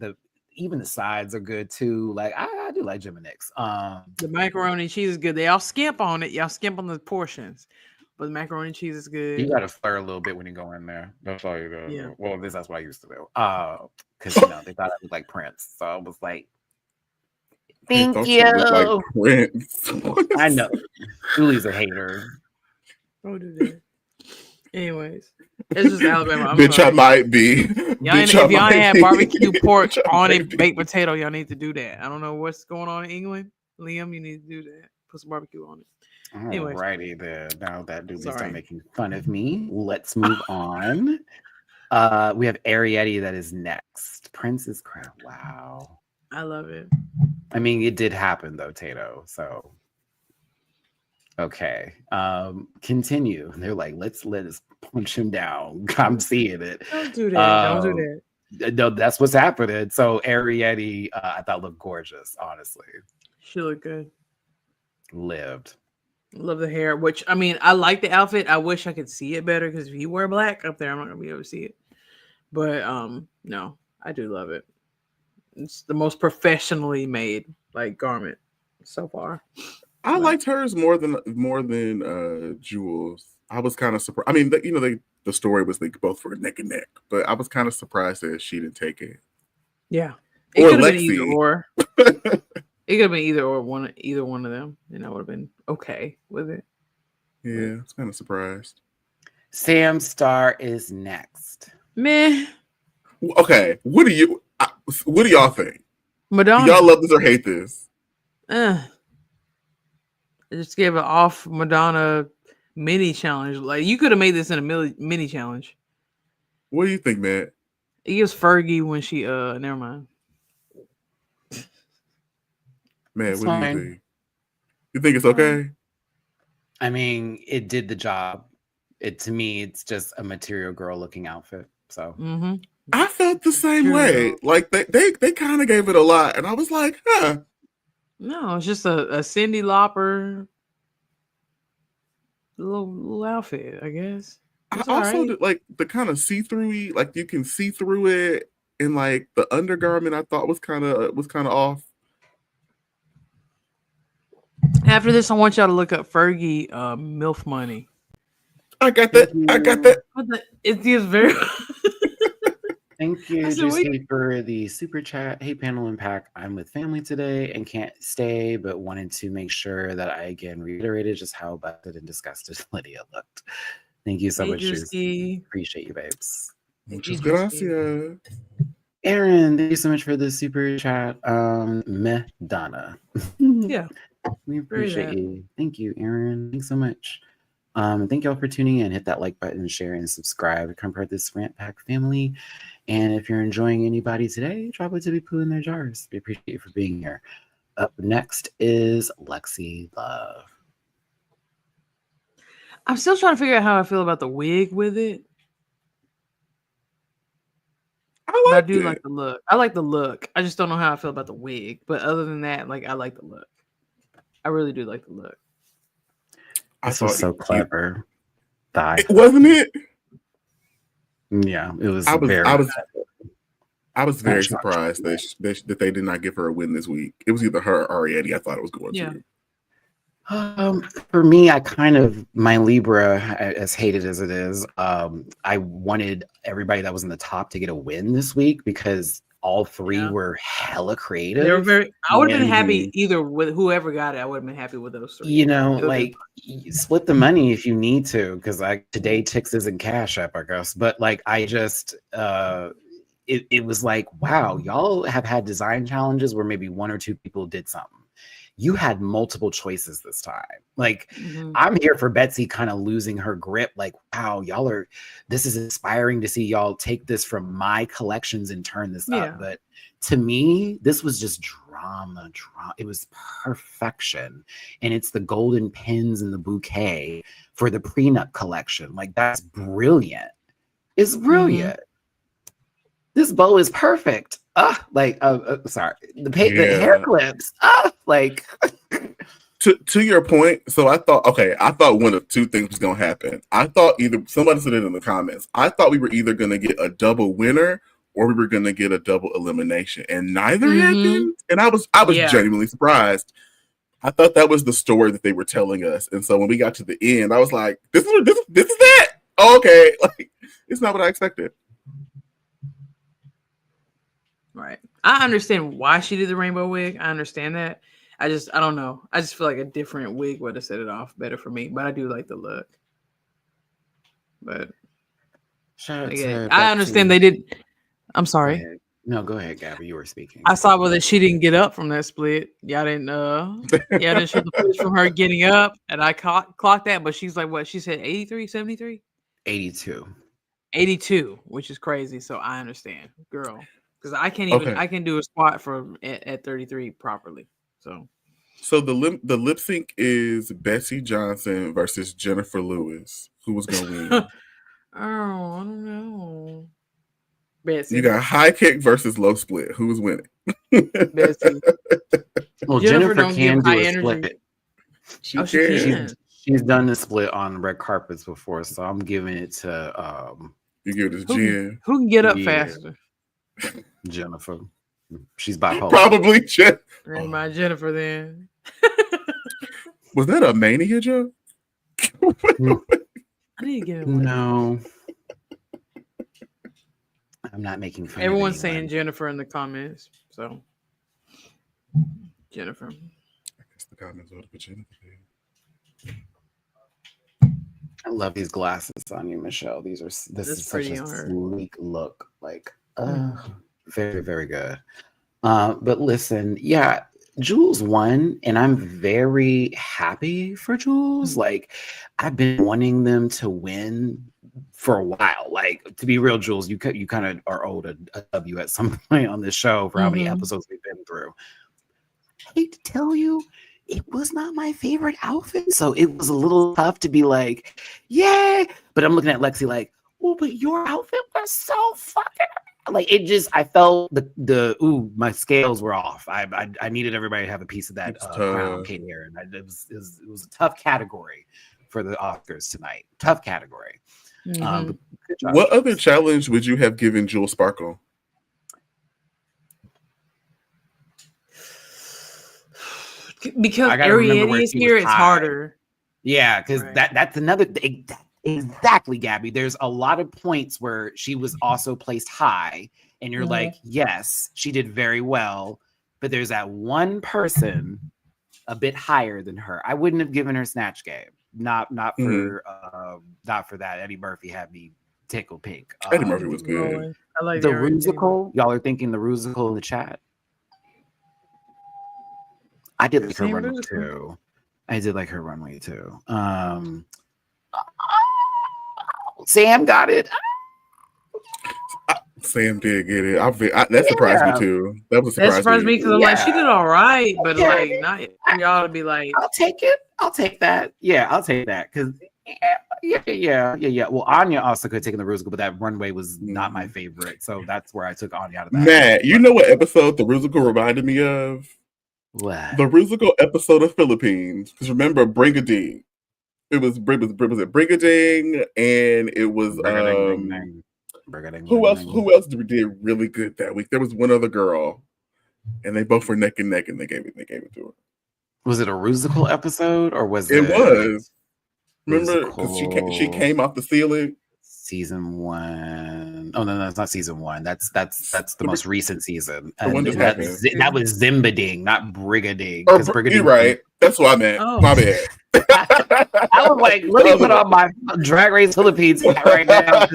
even the sides are good too. Like I do like Jim and Nick's. The macaroni and cheese is good. They all skimp on it. Y'all skimp on the portions, but the macaroni and cheese is good. You got to flirt a little bit when you go in there. That's all you do. Yeah. Well, that's what I used to do. Because you know they thought I looked like Prince, so I was like, thank you. Like Prince. I know. Julie's a hater. Don't do that. Anyways, it's just Alabama. Bitch, sorry. I might be. If y'all ain't had barbecue pork on a baked potato, y'all need to do that. I don't know what's going on in England. Liam, you need to do that. Put some barbecue on it. Alrighty then. Now that Doobie's done making fun of me, let's move on. We have Arietti that is next. Princess Crown. Wow. I love it. I mean, it did happen though, Tato. So okay. Continue. They're like, let us punch him down. I'm seeing it. Don't do that. Don't do that. No, that's what's happening. So Arietti, I thought looked gorgeous, honestly. She looked good. Lived. Love the hair, which I mean, I like the outfit. I wish I could see it better because if you wear black up there, I'm not gonna be able to see it. But no, I do love it. It's the most professionally made like garment so far. I liked hers more than Jules. I was kind of surprised. I mean, the story was they both were neck and neck, but I was kind of surprised that she didn't take it. Yeah, it or could have been Lexi. either or. It could have been either one of them, and I would have been okay with it. Yeah, I was kind of surprised. Sam Starr is next. Meh. Okay, what do y'all think? Madonna. Do y'all love this or hate this? I just gave an off Madonna mini challenge. Like you could have made this in a mini challenge. What do you think, Matt? It gives Fergie when she never mind. Man, what do you think? You think it's okay? I mean, it did the job. To me, it's just a Material Girl looking outfit. So I felt the same way. Like they kind of gave it a lot, and I was like, huh. No, it's just a Cyndi Lauper little outfit, I guess. I also did, like the kind of see-through-y, like you can see through it, and like the undergarment I thought was kind of off. After this, I want y'all to look up Fergie MILF money. I got that. It is very. Thank you, Juicy, for the super chat. Hey, panel and pack. I'm with family today and can't stay, but wanted to make sure that I again reiterated just how busted and disgusted Lydia looked. Thank you so much, Juicy. Appreciate you, babes. Muchas gracias. Aaron, thank you so much for the super chat. Madonna. Yeah. We appreciate you. Thank you, Aaron. Thanks so much. Thank y'all for tuning in. Hit that like button, share, and subscribe. Become part of this Rant Pack family. And if you're enjoying anybody today, drop it to be poo in their jars. We appreciate you for being here. Up next is Lexi Love. I'm still trying to figure out how I feel about the wig with it. I do like the look. I like the look. I just don't know how I feel about the wig. But other than that, like I like the look. I really do like the look. This was so clever. Wasn't it? Yeah, it was. I was very surprised that they did not give her a win this week. It was either her or Arietti. I thought it was going to. For me, I kind of, my Libra, as hated as it is, I wanted everybody that was in the top to get a win this week because all three were hella creative. They were very. I would have been happy either with whoever got it. I would have been happy with those three. You know, like split the money if you need to, because like today Tix isn't Cash App, I guess. But like I just, it was like, wow, y'all have had design challenges where maybe one or two people did something. You had multiple choices this time. Like I'm here for Betsy kind of losing her grip. Like, wow, this is inspiring to see y'all take this from my collections and turn this up. But to me, this was just drama. It was perfection. And it's the golden pins and the bouquet for the prenup collection. Like that's brilliant. It's brilliant. this bow is perfect. Sorry, the hair clips. Like. To your point, so I thought one of two things was gonna happen. I thought either somebody said it in the comments. I thought we were either gonna get a double winner or we were gonna get a double elimination, and neither happened. And I was genuinely surprised. I thought that was the story that they were telling us, and so when we got to the end, I was like, "This is that." Oh, okay, like it's not what I expected. Right. I understand why she did the rainbow wig. I understand that. I don't know. I just feel like a different wig would have set it off better for me. But I do like the look. But I understand they did. I'm sorry. No, go ahead, Gabby. You were speaking. I saw that she didn't get up from that split. Y'all didn't show the footage from her getting up, and I clocked that. But she's like, what? She said 83, 73? 82. 82, which is crazy. So I understand, girl, because I can't even. Okay. I can do a squat at 33 properly. So the lip sync is Bessie Johnson versus Jennifer Lewis. Who was gonna win? Oh, I don't know. Bessie. You got high kick versus low split. Who was winning? Bessie. Well, Jennifer can do a split. She can. She's done the split on red carpets before, so I'm giving it to you give it to Jen. Who can get up faster? Jennifer. She's bipolar. Probably Jennifer. My Jennifer then. Was that a mania joke? I need to get it. No. I'm not making fun. Everyone's saying Jennifer in the comments. So Jennifer. I guess the comments voted for Jennifer. I love these glasses on you, Michelle. This is such a sleek look. Like very, very good. But listen, yeah, Jules won, and I'm very happy for Jules. Like, I've been wanting them to win for a while. Like, to be real, Jules, you kind of are owed a W at some point on this show for how many episodes we've been through. I hate to tell you, it was not my favorite outfit, so it was a little tough to be like, yay! But I'm looking at Lexi like, oh, but your outfit was so fucking. Like it just, I felt my scales were off. I needed everybody to have a piece of that crown came here, and it was a tough category for the Oscars tonight. Tough category. What other challenge would you have given Jules Sparkle? Because Ariadne is here, it's harder. Yeah, because that's another thing. Exactly, Gabby. There's a lot of points where she was also placed high, and you're like, yes, she did very well, but there's that one person a bit higher than her. I wouldn't have given her Snatch Game. Not for that. Eddie Murphy had me tickled pink. Eddie Murphy was good. I like the Rusical. Y'all are thinking the Rusical in the chat. I did like her runway too. I did like her runway too. Sam got it. Sam did get it. That surprised me too. That surprised me because I'm like, she did all right, but like, not y'all to be like, I'll take it. I'll take that. Yeah, I'll take that because yeah. Well, Anya also could have taken the Rusical, but that runway was not my favorite, so that's where I took Anya out of that. Matt, you know what episode the Rusical reminded me of? What? The Rusical episode of Philippines. Because remember, Bring-a-Ding. It was Bring-a-Ding, and it was who else did really good that week? There was one other girl, and they both were neck and neck, and they gave it to her. Was it a Rusical episode, or was it? It was. Remember, because she came off the ceiling. Season 1. Oh no, it's not season 1. That's the most recent season. The one that was Zimbading, not Brigading. You're right. That's what I meant. Oh. My bad. I was like, let me put on my Drag Race Philippines hat right now.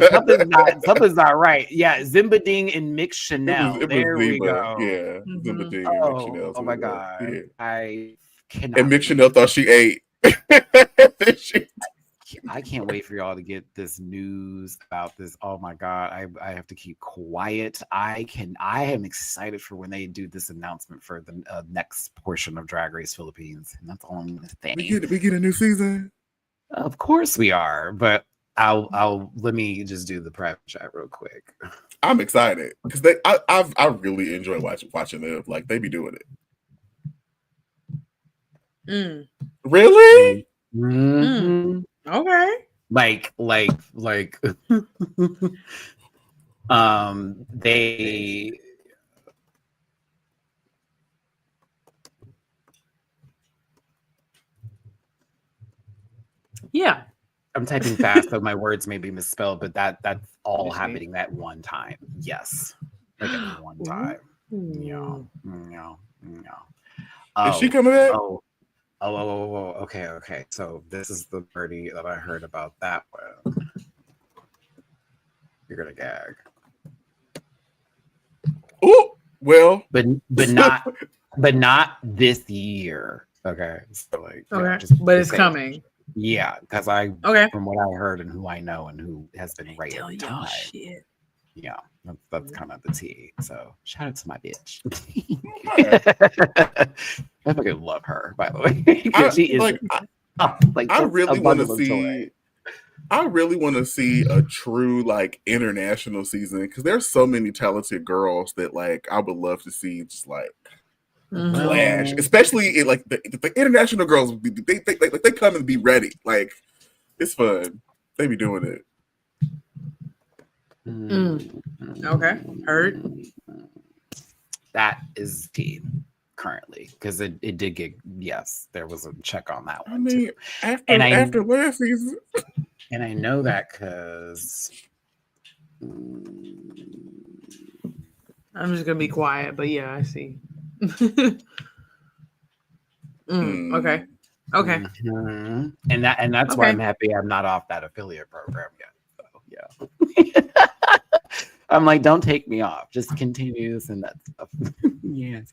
Something's not right. Yeah, Zimbading and Mix Chanel. There we go. Yeah, Zimbading and Mix Chanel. Oh my god. Yeah. I cannot. And Mix Chanel thought she ate. I can't wait for y'all to get this news about this. Oh my god, I have to keep quiet. I am excited for when they do this announcement for the next portion of Drag Race Philippines, and that's all I'm gonna say. We get a new season. Of course we are, but I'll let me just do the private chat real quick. I'm excited because I really enjoy watching them. Like they be doing it. Really? Mm-hmm. Okay. Like they Yeah. I'm typing fast, so my words may be misspelled, but that's all happening at one time. Yes. Like at one time. Yeah. Yeah. Yeah. Is she coming back? Okay. So this is the birdie that I heard about that one. You're gonna gag. Oh, well, but not this year. Okay. So like okay. But it's coming. Yeah, because from what I heard and who I know and who has been right at the time. Shit. Yeah, that's kind of the tea. So shout out to my bitch. I fucking love her, by the way. She is I really want to see. I really want to see a true like international season because there's so many talented girls that like I would love to see just like clash, especially in, like the international girls. They come and be ready. Like it's fun. They be doing it. Okay, heard. That is tea currently because it did get there was a check on that one. I mean, after last season. And I know that because I'm just gonna be quiet, but yeah, I see. Okay. Mm-hmm. And that's why I'm happy I'm not off that affiliate program yet. So yeah. I'm like, don't take me off. Just continue and that stuff. yes.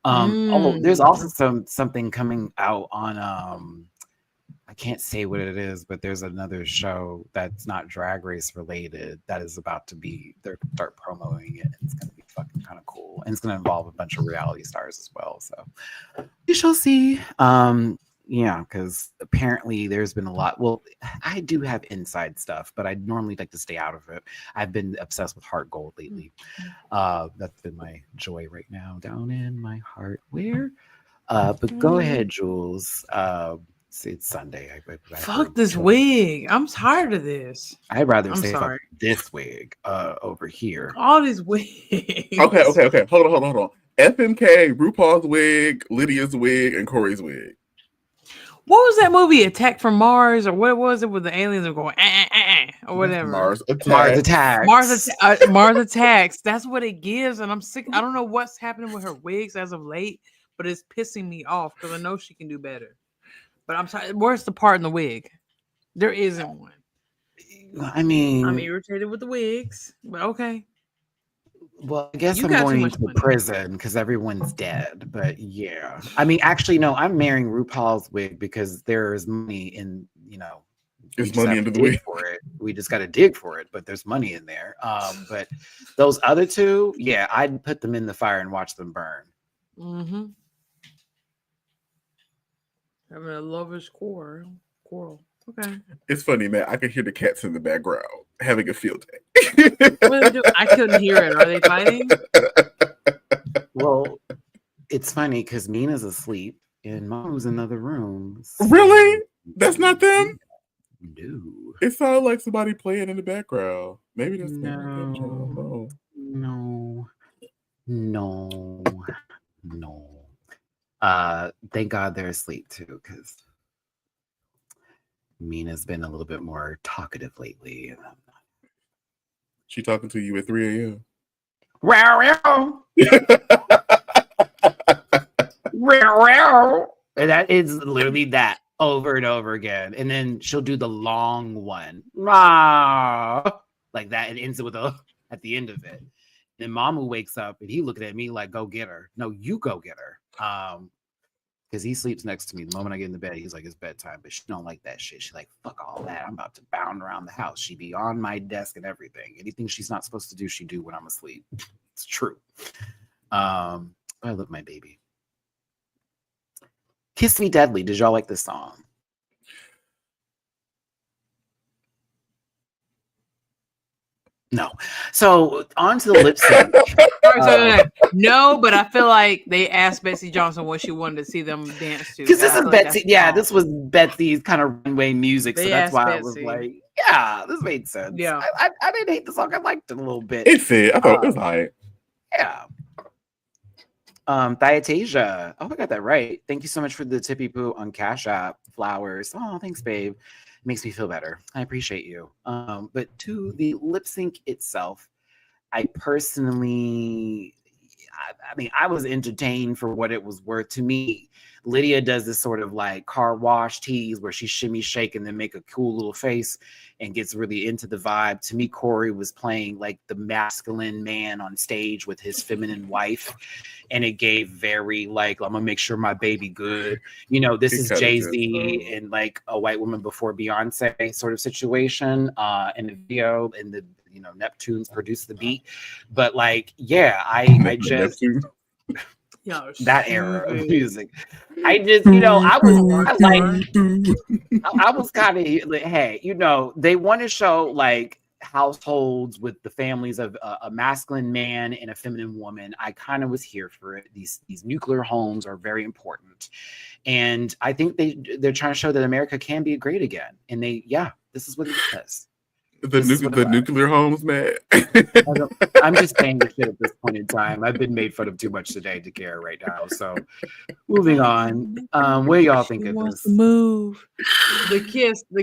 Oh, there's also something coming out on I can't say what it is, but there's another show that's not Drag Race related that is about to be. They're start promoting it. And it's gonna be fucking kind of cool, and it's gonna involve a bunch of reality stars as well. So we shall see. Yeah, because apparently there's been a lot. Well, I do have inside stuff, but I normally like to stay out of it. I've been obsessed with heart gold lately. That's been my joy right now, down in my heart. Where? But go ahead, Jules. It's Sunday. Fuck this wig. I'm tired of this. I'd rather say fuck this wig over here. All these wigs. Okay. Hold on. FMK, RuPaul's wig, Lydia's wig, and Corey's wig. What was that movie? Attack from Mars, or what was it with the aliens are going or whatever? Mars Attacks. Mars Attacks. That's what it gives, and I'm sick. I don't know what's happening with her wigs as of late, but it's pissing me off because I know she can do better. But I'm sorry. Where's the part in the wig? There isn't one. I mean, I'm irritated with the wigs, but okay. Well, I guess I'm going to prison because everyone's dead. But yeah, I mean, actually, no, I'm marrying RuPaul's wig because there is money in, there's money into the wig for it. We just got to dig for it, but there's money in there. But those other two, yeah, I'd put them in the fire and watch them burn. Mm-hmm. Having a lover's quarrel. Okay. It's funny, man. I can hear the cats in the background having a field day. I couldn't hear it. Are they fighting? Well, it's funny because Mina's asleep and Mom's in another room. So really? That's not them? No. It sounded like somebody playing in the background. Maybe that's No. Thank God they're asleep too, because Mina's been a little bit more talkative lately. She talking to you at 3 a.m. And that is literally that over and over again. And then she'll do the long one. Like that. And ends it with a at the end of it. Then Mama wakes up and he looking at me like, go get her. No, you go get her. Because he sleeps next to me. The moment I get in the bed, he's like, it's bedtime. But she don't like that shit. She's like, fuck all that. I'm about to bound around the house. She be on my desk and everything. Anything she's not supposed to do, she do when I'm asleep. It's true. I love my baby. Kiss Me Deadly. Did y'all like this song? No. So on to the lip sync. No, but I feel like they asked Betsy Johnson what she wanted to see them dance to. Because this is Betsy. Like yeah, this was Betsy's kind of runway music. So that's why I was Betsy. like, yeah, this made sense. Yeah. I didn't hate the song. I liked it a little bit. It fit. I thought it was all right. Yeah. Diatasia. Oh, I got that right. Thank you so much for the tippy poo on Cash App. Flowers. Oh, thanks, babe. Makes me feel better. I appreciate you. But to the lip sync itself, I personally, I mean, I was entertained for what it was worth. To me, Lydia does this sort of like car wash tease where she shimmy shake and then make a cool little face and gets really into the vibe. To me, Corey was playing like the masculine man on stage with his feminine wife. And it gave very like, I'm gonna make sure my baby good. You know, this is Jay-Z and like a white woman before Beyonce sort of situation in the video, and the, you know, Neptune's produced the beat. But like, yeah, I just that era of music. I just, you know, I was kind of like, hey, you know, they want to show like households with the families of a masculine man and a feminine woman. I kind of was here for it. These nuclear homes are very important, and I think they're trying to show that America can be great again. And this is what it is. The nuclear homes, man. I'm just saying this shit at this point in time. I've been made fun of too much today to care right now. So moving on. What do y'all think of this? Move. The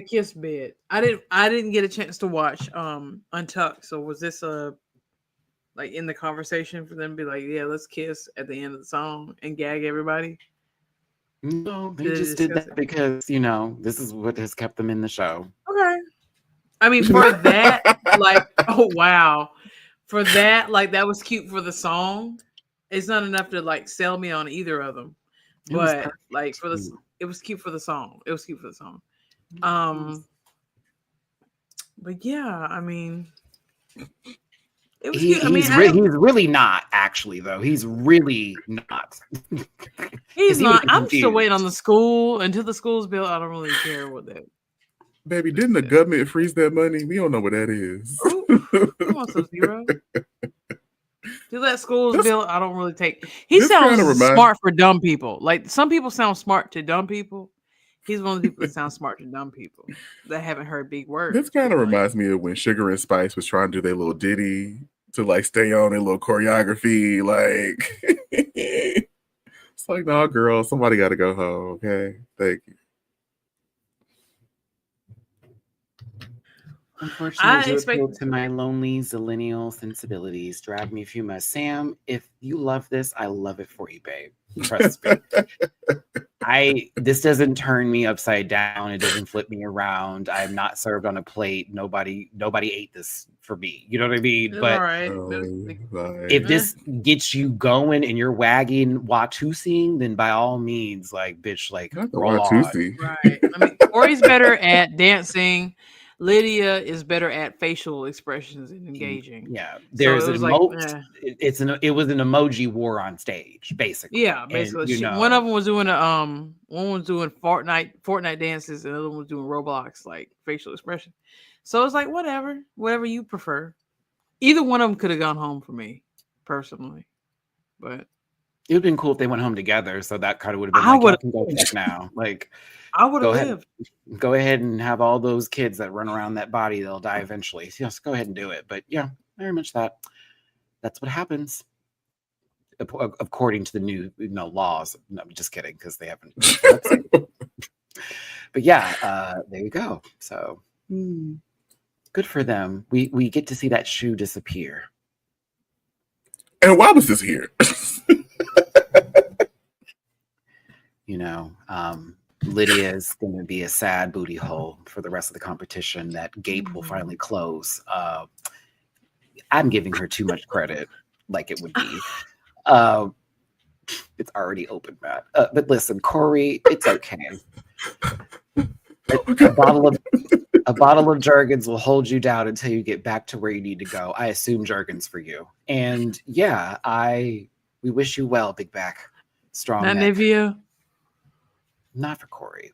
kiss bit. I didn't get a chance to watch Untucked. So was this like in the conversation for them to be like, yeah, let's kiss at the end of the song and gag everybody? No, they just did that because, you know, this is what has kept them in the show. Okay. I mean, for that, like, oh wow, for that, like, that was cute for the song. It's not enough to like sell me on either of them, but like for the, it was cute for the song. It was cute for the song. But yeah, I mean, it was cute. I mean, he's really not actually though. He's really not. He's not. I'm still waiting on the school until the school's built. I don't really care what that. Baby, didn't the government freeze that money? We don't know what that is. Who wants a zero? Till that school's built, I don't really take. He sounds smart for dumb people. Like some people sound smart to dumb people. He's one of the people that sound smart to dumb people that haven't heard big words. This kind of reminds me of when Sugar and Spice was trying to do their little ditty to like stay on their little choreography. Like it's like, no, girl, somebody got to go home. Okay, thank you. Unfortunately, to my lonely zillennial sensibilities, drag me through my Sam. If you love this, I love it for you, babe. Trust me. This doesn't turn me upside down. It doesn't flip me around. I'm not served on a plate. Nobody ate this for me. You know what I mean? But if this gets you going and you're wagging Watusi, then by all means, like, bitch, like, roll on. Right. I mean, Corey's better at dancing. Lydia is better at facial expressions and engaging. Yeah, there's an emoji. It was an emoji war on stage, basically. Yeah, basically. And, one of them was doing one was doing Fortnite dances, and the other one was doing Roblox like facial expression. So it's like whatever you prefer. Either one of them could have gone home for me, personally. But it would have been cool if they went home together. So that kind of would have been I would go check now. Like I would have lived. Go ahead and have all those kids that run around that body. They'll die eventually. So yes, go ahead and do it. But yeah, very much that's what happens. According to the new laws. No, I'm just kidding because they haven't. But yeah, there you go. So good for them. We get to see that shoe disappear. And why was this here? Lydia is going to be a sad booty hole for the rest of the competition. That gate will finally close. I'm giving her too much credit, like it would be. It's already open, Matt. But listen, Corey, it's okay. A bottle of Jergens will hold you down until you get back to where you need to go. I assume Jergens for you. And yeah, we wish you well, Big Back. Strong. Not Nivea. Not for Corey.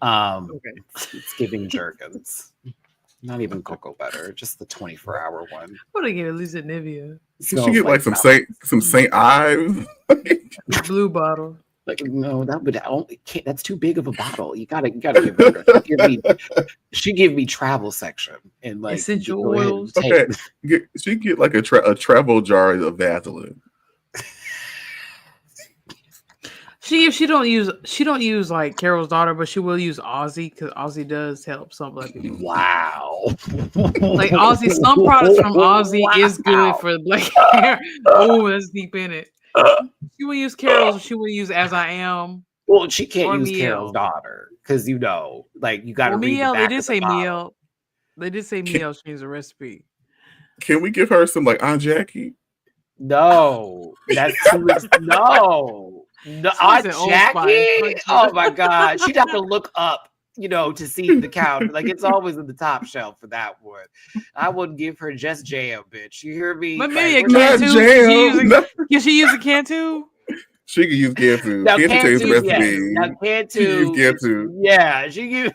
Okay. It's giving Jergens. Not even cocoa butter, just the 24-hour one. I'm gonna get at least a Nivea. Should she get like some Saint Ives? Blue bottle. Like, no, that would only that's too big of a bottle. You gotta give her. She give me travel section and like essential oils. Okay, she get like a travel jar of Vaseline. She don't use like Carol's daughter, but she will use Aussie because Aussie does help some black people. Wow. Like Aussie, some products from Aussie is good for black hair. Oh, that's deep in it. She will use Carol's. She will use As I Am. Well, she can't use Miel. Carol's daughter because like you got to read Miel. the back They did of say the bottle. Miel. They did say Miel changed the recipe. Can we give her some like Aunt Jackie? No, that's no. Aunt Jackie. Oh my God, she'd have to look up, to see the counter. Like it's always in the top shelf for that one. I would give her just jam, bitch. You hear me? But maybe like, a can too. Can she use a can too? She can use can too. Now, Can change the recipe. Now, can too. Can too. Yeah, she use.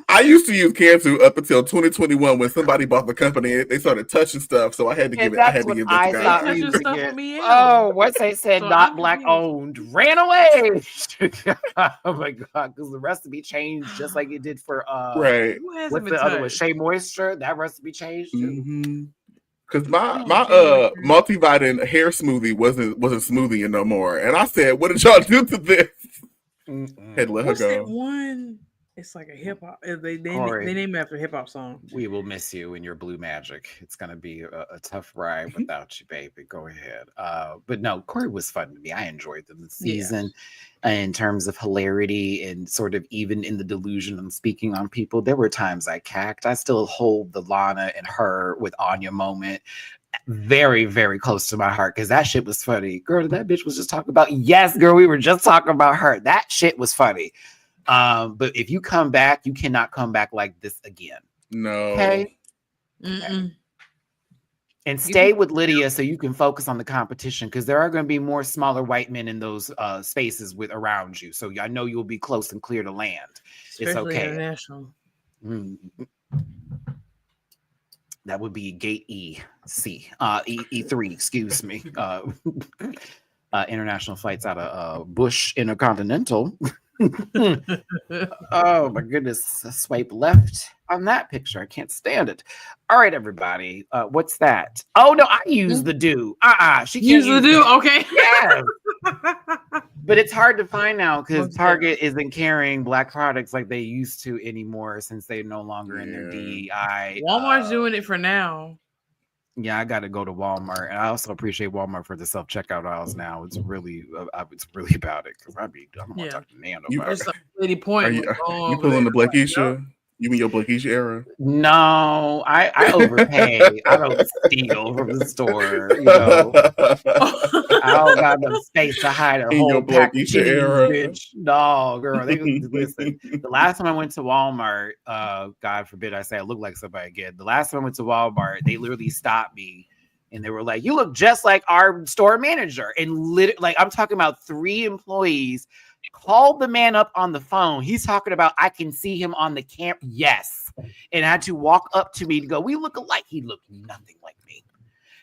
I used to use Cantu up until 2021 when somebody bought the company. They started touching stuff, so I had to give it. I had to give it to guys. Oh, once they said so not black owned, ran away. Oh my God, because the recipe changed just like it did for right. What's the other one? Shea Moisture. That recipe changed too. Because my multivitamin hair smoothie wasn't smoothie no more, and I said, "What did y'all do to this?" Had to let her go. That one? It's like a hip hop. They name it after a hip hop song. We will miss you and your blue magic. It's gonna be a tough ride without you, baby. Go ahead. But no, Corey was fun to me. I enjoyed them this season in terms of hilarity and sort of even in the delusion and speaking on people. There were times I cacked. I still hold the Lana and her with Anya moment very, very close to my heart because that shit was funny. Girl, that bitch was just talking about. Yes, girl, we were just talking about her. That shit was funny. But if you come back, you cannot come back like this again. No. Okay. And stay with Lydia so you can focus on the competition because there are going to be more smaller white men in those spaces around you. So I know you'll be close and clear to land. Especially it's okay. International. That would be gate E3, excuse me. International flights out of Bush Intercontinental. Oh my goodness. Swipe left on that picture. I can't stand it. All right, everybody. What's that? Oh no, I use the do. She can't use the do. Okay. Yeah. But it's hard to find now because Target isn't carrying black products like they used to anymore since they're no longer in their DEI. Walmart's doing it for now. Yeah, I got to go to Walmart, and I also appreciate Walmart for the self-checkout aisles now. It's really about it because I don't want to talk to Nando about it. Are you pulling the Blakeisha? You mean your Blakeisha era? No, I overpay. I don't steal from the store. I don't got no space to hide a whole pack of cheese, bitch. No, girl. Listen. The last time I went to Walmart, God forbid I say I look like somebody again. The last time I went to Walmart, they literally stopped me and they were like, "You look just like our store manager." And I'm talking about 3 employees. Called the man up on the phone. He's talking about, I can see him on the camp. Yes. And had to walk up to me to go, we look alike. He looked nothing like me.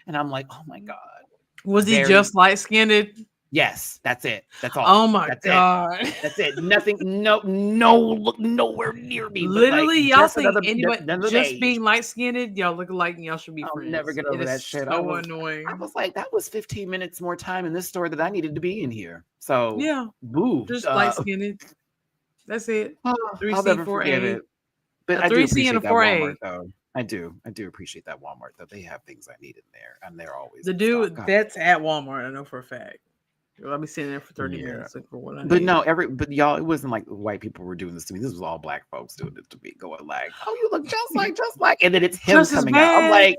And I'm like, oh my God. Was he just light-skinned? Yes, that's it. That's all. Oh my God. That's it. Nothing, nowhere near me. Literally, y'all think anybody just being light-skinned, y'all look alike and y'all should be friends. I'll never get over that shit. So annoying. I was like, that was 15 minutes more time in this store that I needed to be in here. So yeah, boo. Just light-skinned. That's it. 3C, 4A. But I 3C and a 4A. Though. I do appreciate that Walmart though. They have things I need in there, and they're always the dude that's at Walmart. I know for a fact. I'll be sitting there for 30 minutes for what I need. But y'all, it wasn't like white people were doing this to me. This was all black folks doing it to me, going like, "Oh, you look just like," and then it's him coming out. I'm like,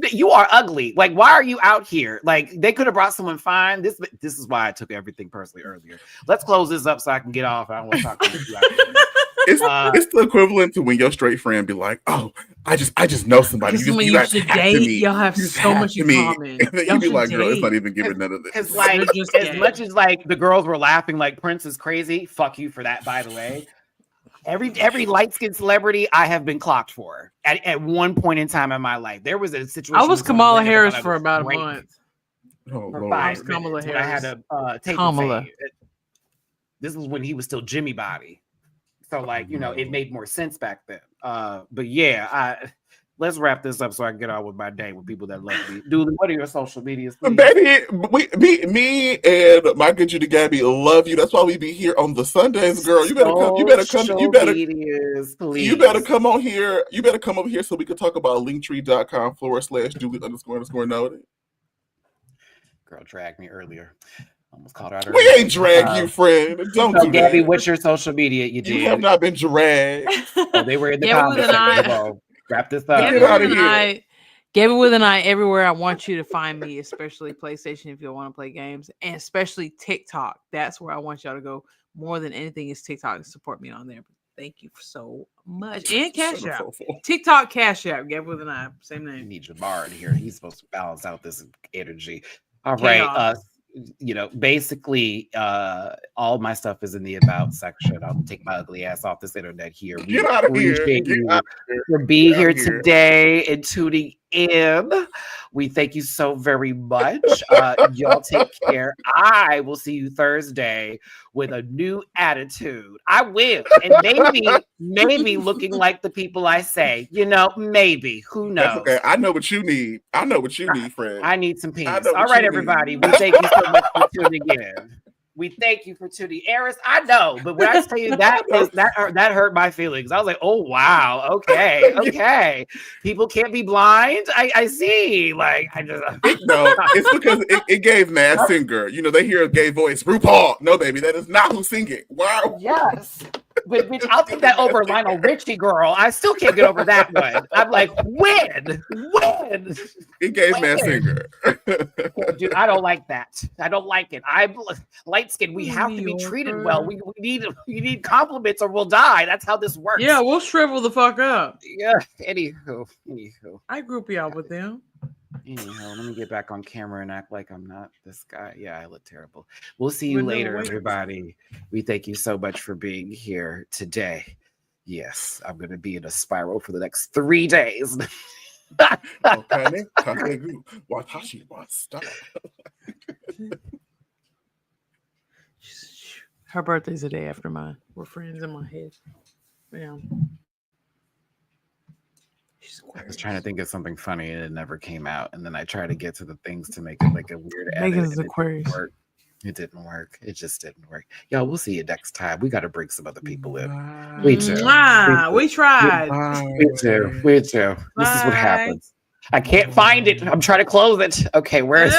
"You are ugly. Like, why are you out here? Like, they could have brought someone fine." This is why I took everything personally earlier. Let's close this up so I can get off. I don't want to talk to you. It's the equivalent to when your straight friend be like, "Oh, I just know somebody. You guys should have date. To me. Y'all have so much in common." And then you be like, "Girl, it's not even giving none of this." Because like, as much as like the girls were laughing, like Prince is crazy. Fuck you for that, by the way. Every light skinned celebrity I have been clocked for at one point in time in my life. There was a situation. I was Kamala Harris for about a month. Oh, for Lord. 5 Kamala minutes when I had Harris. to take Kamala. This was when he was still Jimmy Body. So like, you know, it made more sense back then. But yeah, let's wrap this up so I can get on with my day with people that love me. Dooley, what are your social medias, please? Baby, me and my good Judy Gabby love you. That's why we be here on the Sundays, girl. You better come. You better come. You better. Medias, please. You better come on here. You better come over here so we can talk about linktree.com/Dooley_noted. Girl, dragged me earlier. Almost caught her out. We ain't drag you, friend. Don't do Gabby, that. what's your social media? You have not been dragged. Oh, they were in the Gabby comments. Wrap this up. Get out of here. Gabby with an eye everywhere. I want you to find me, especially PlayStation if you want to play games, and especially TikTok. That's where I want y'all to go more than anything is TikTok and support me on there. Thank you so much. And Cash App. TikTok, Cash App. Gabby with an eye. Same name. You need Jamar in here. He's supposed to balance out this energy. All right. You know, basically, all my stuff is in the about section. I'll take my ugly ass off this internet here. Get out of here. For being here today and tuning in. We thank you so very much. Y'all take care. I will see you Thursday with a new attitude. I will. And maybe looking like the people I say. You know, maybe. Who knows? That's okay. I know what you need. I know what you need, friend. I need some peace. All right, everybody. We thank you so much for tuning in. We thank you for tuning in. Eris, I know, but when I tell you that hurt my feelings. I was like, oh wow, okay. People can't be blind. I see. Like I just no, it's because it gave Mad Singer. You know, they hear a gay voice. RuPaul. No, baby, that is not who's singing. Wow. Yes. But bitch, I'll take that over Lionel Richie, girl. I still can't get over that one. I'm like, when? It gave Mad Singer. Dude, I don't like that. I don't like it. I'm light skinned. We have to be treated well. We need compliments or we'll die. That's how this works. Yeah, we'll shrivel the fuck up. Yeah. Anywho. I group you out with them. Anyhow, let me get back on camera and act like I'm not this guy. Yeah, I look terrible. We'll see you later, everybody. We thank you so much for being here today. Yes, I'm going to be in a spiral for the next 3 days. Her birthday's the day after mine. We're friends in my head. Yeah. I was trying to think of something funny and it never came out. And then I tried to get to the things to make it like a weird edit. Megan's Aquarius. It didn't work. It just didn't work. Y'all, we'll see you next time. We got to bring some other people in. We do. We tried. We do. This is what happens. I can't find it. I'm trying to close it. Okay, where is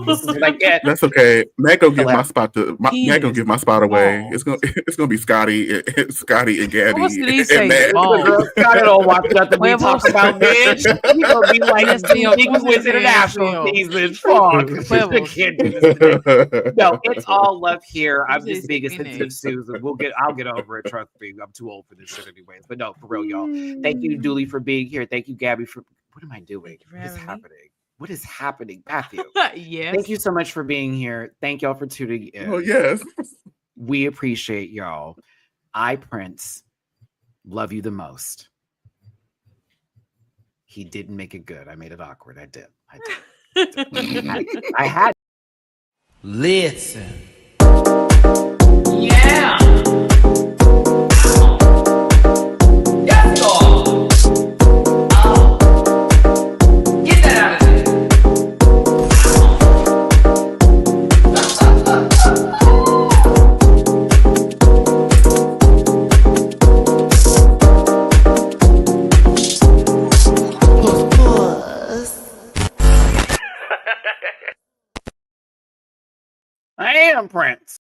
this is what I get. That's okay. Meg gonna give my spot Meg gonna give my spot away. It's gonna be Scotty and Gabby. What did he say? Scotty don't watch nothing we talk about, bitch. He gonna be like Big Quiz International season. Fuck. No, it's all love here. I'm just being a sensitive Susan. I'll get over it. Trust me. I'm too old for this shit anyways. But no, for real, y'all. Thank you, Dooley, for being here. Thank you, Gabby, for what am I doing? What is happening? What is happening, Matthew? Yes. Thank you so much for being here. Thank y'all for tuning in. Oh, yes. We appreciate y'all. I, Prince, love you the most. He didn't make it good. I made it awkward. I did. I had. Listen. Yeah. Yes, Lord. Get that out of here. I am Prince.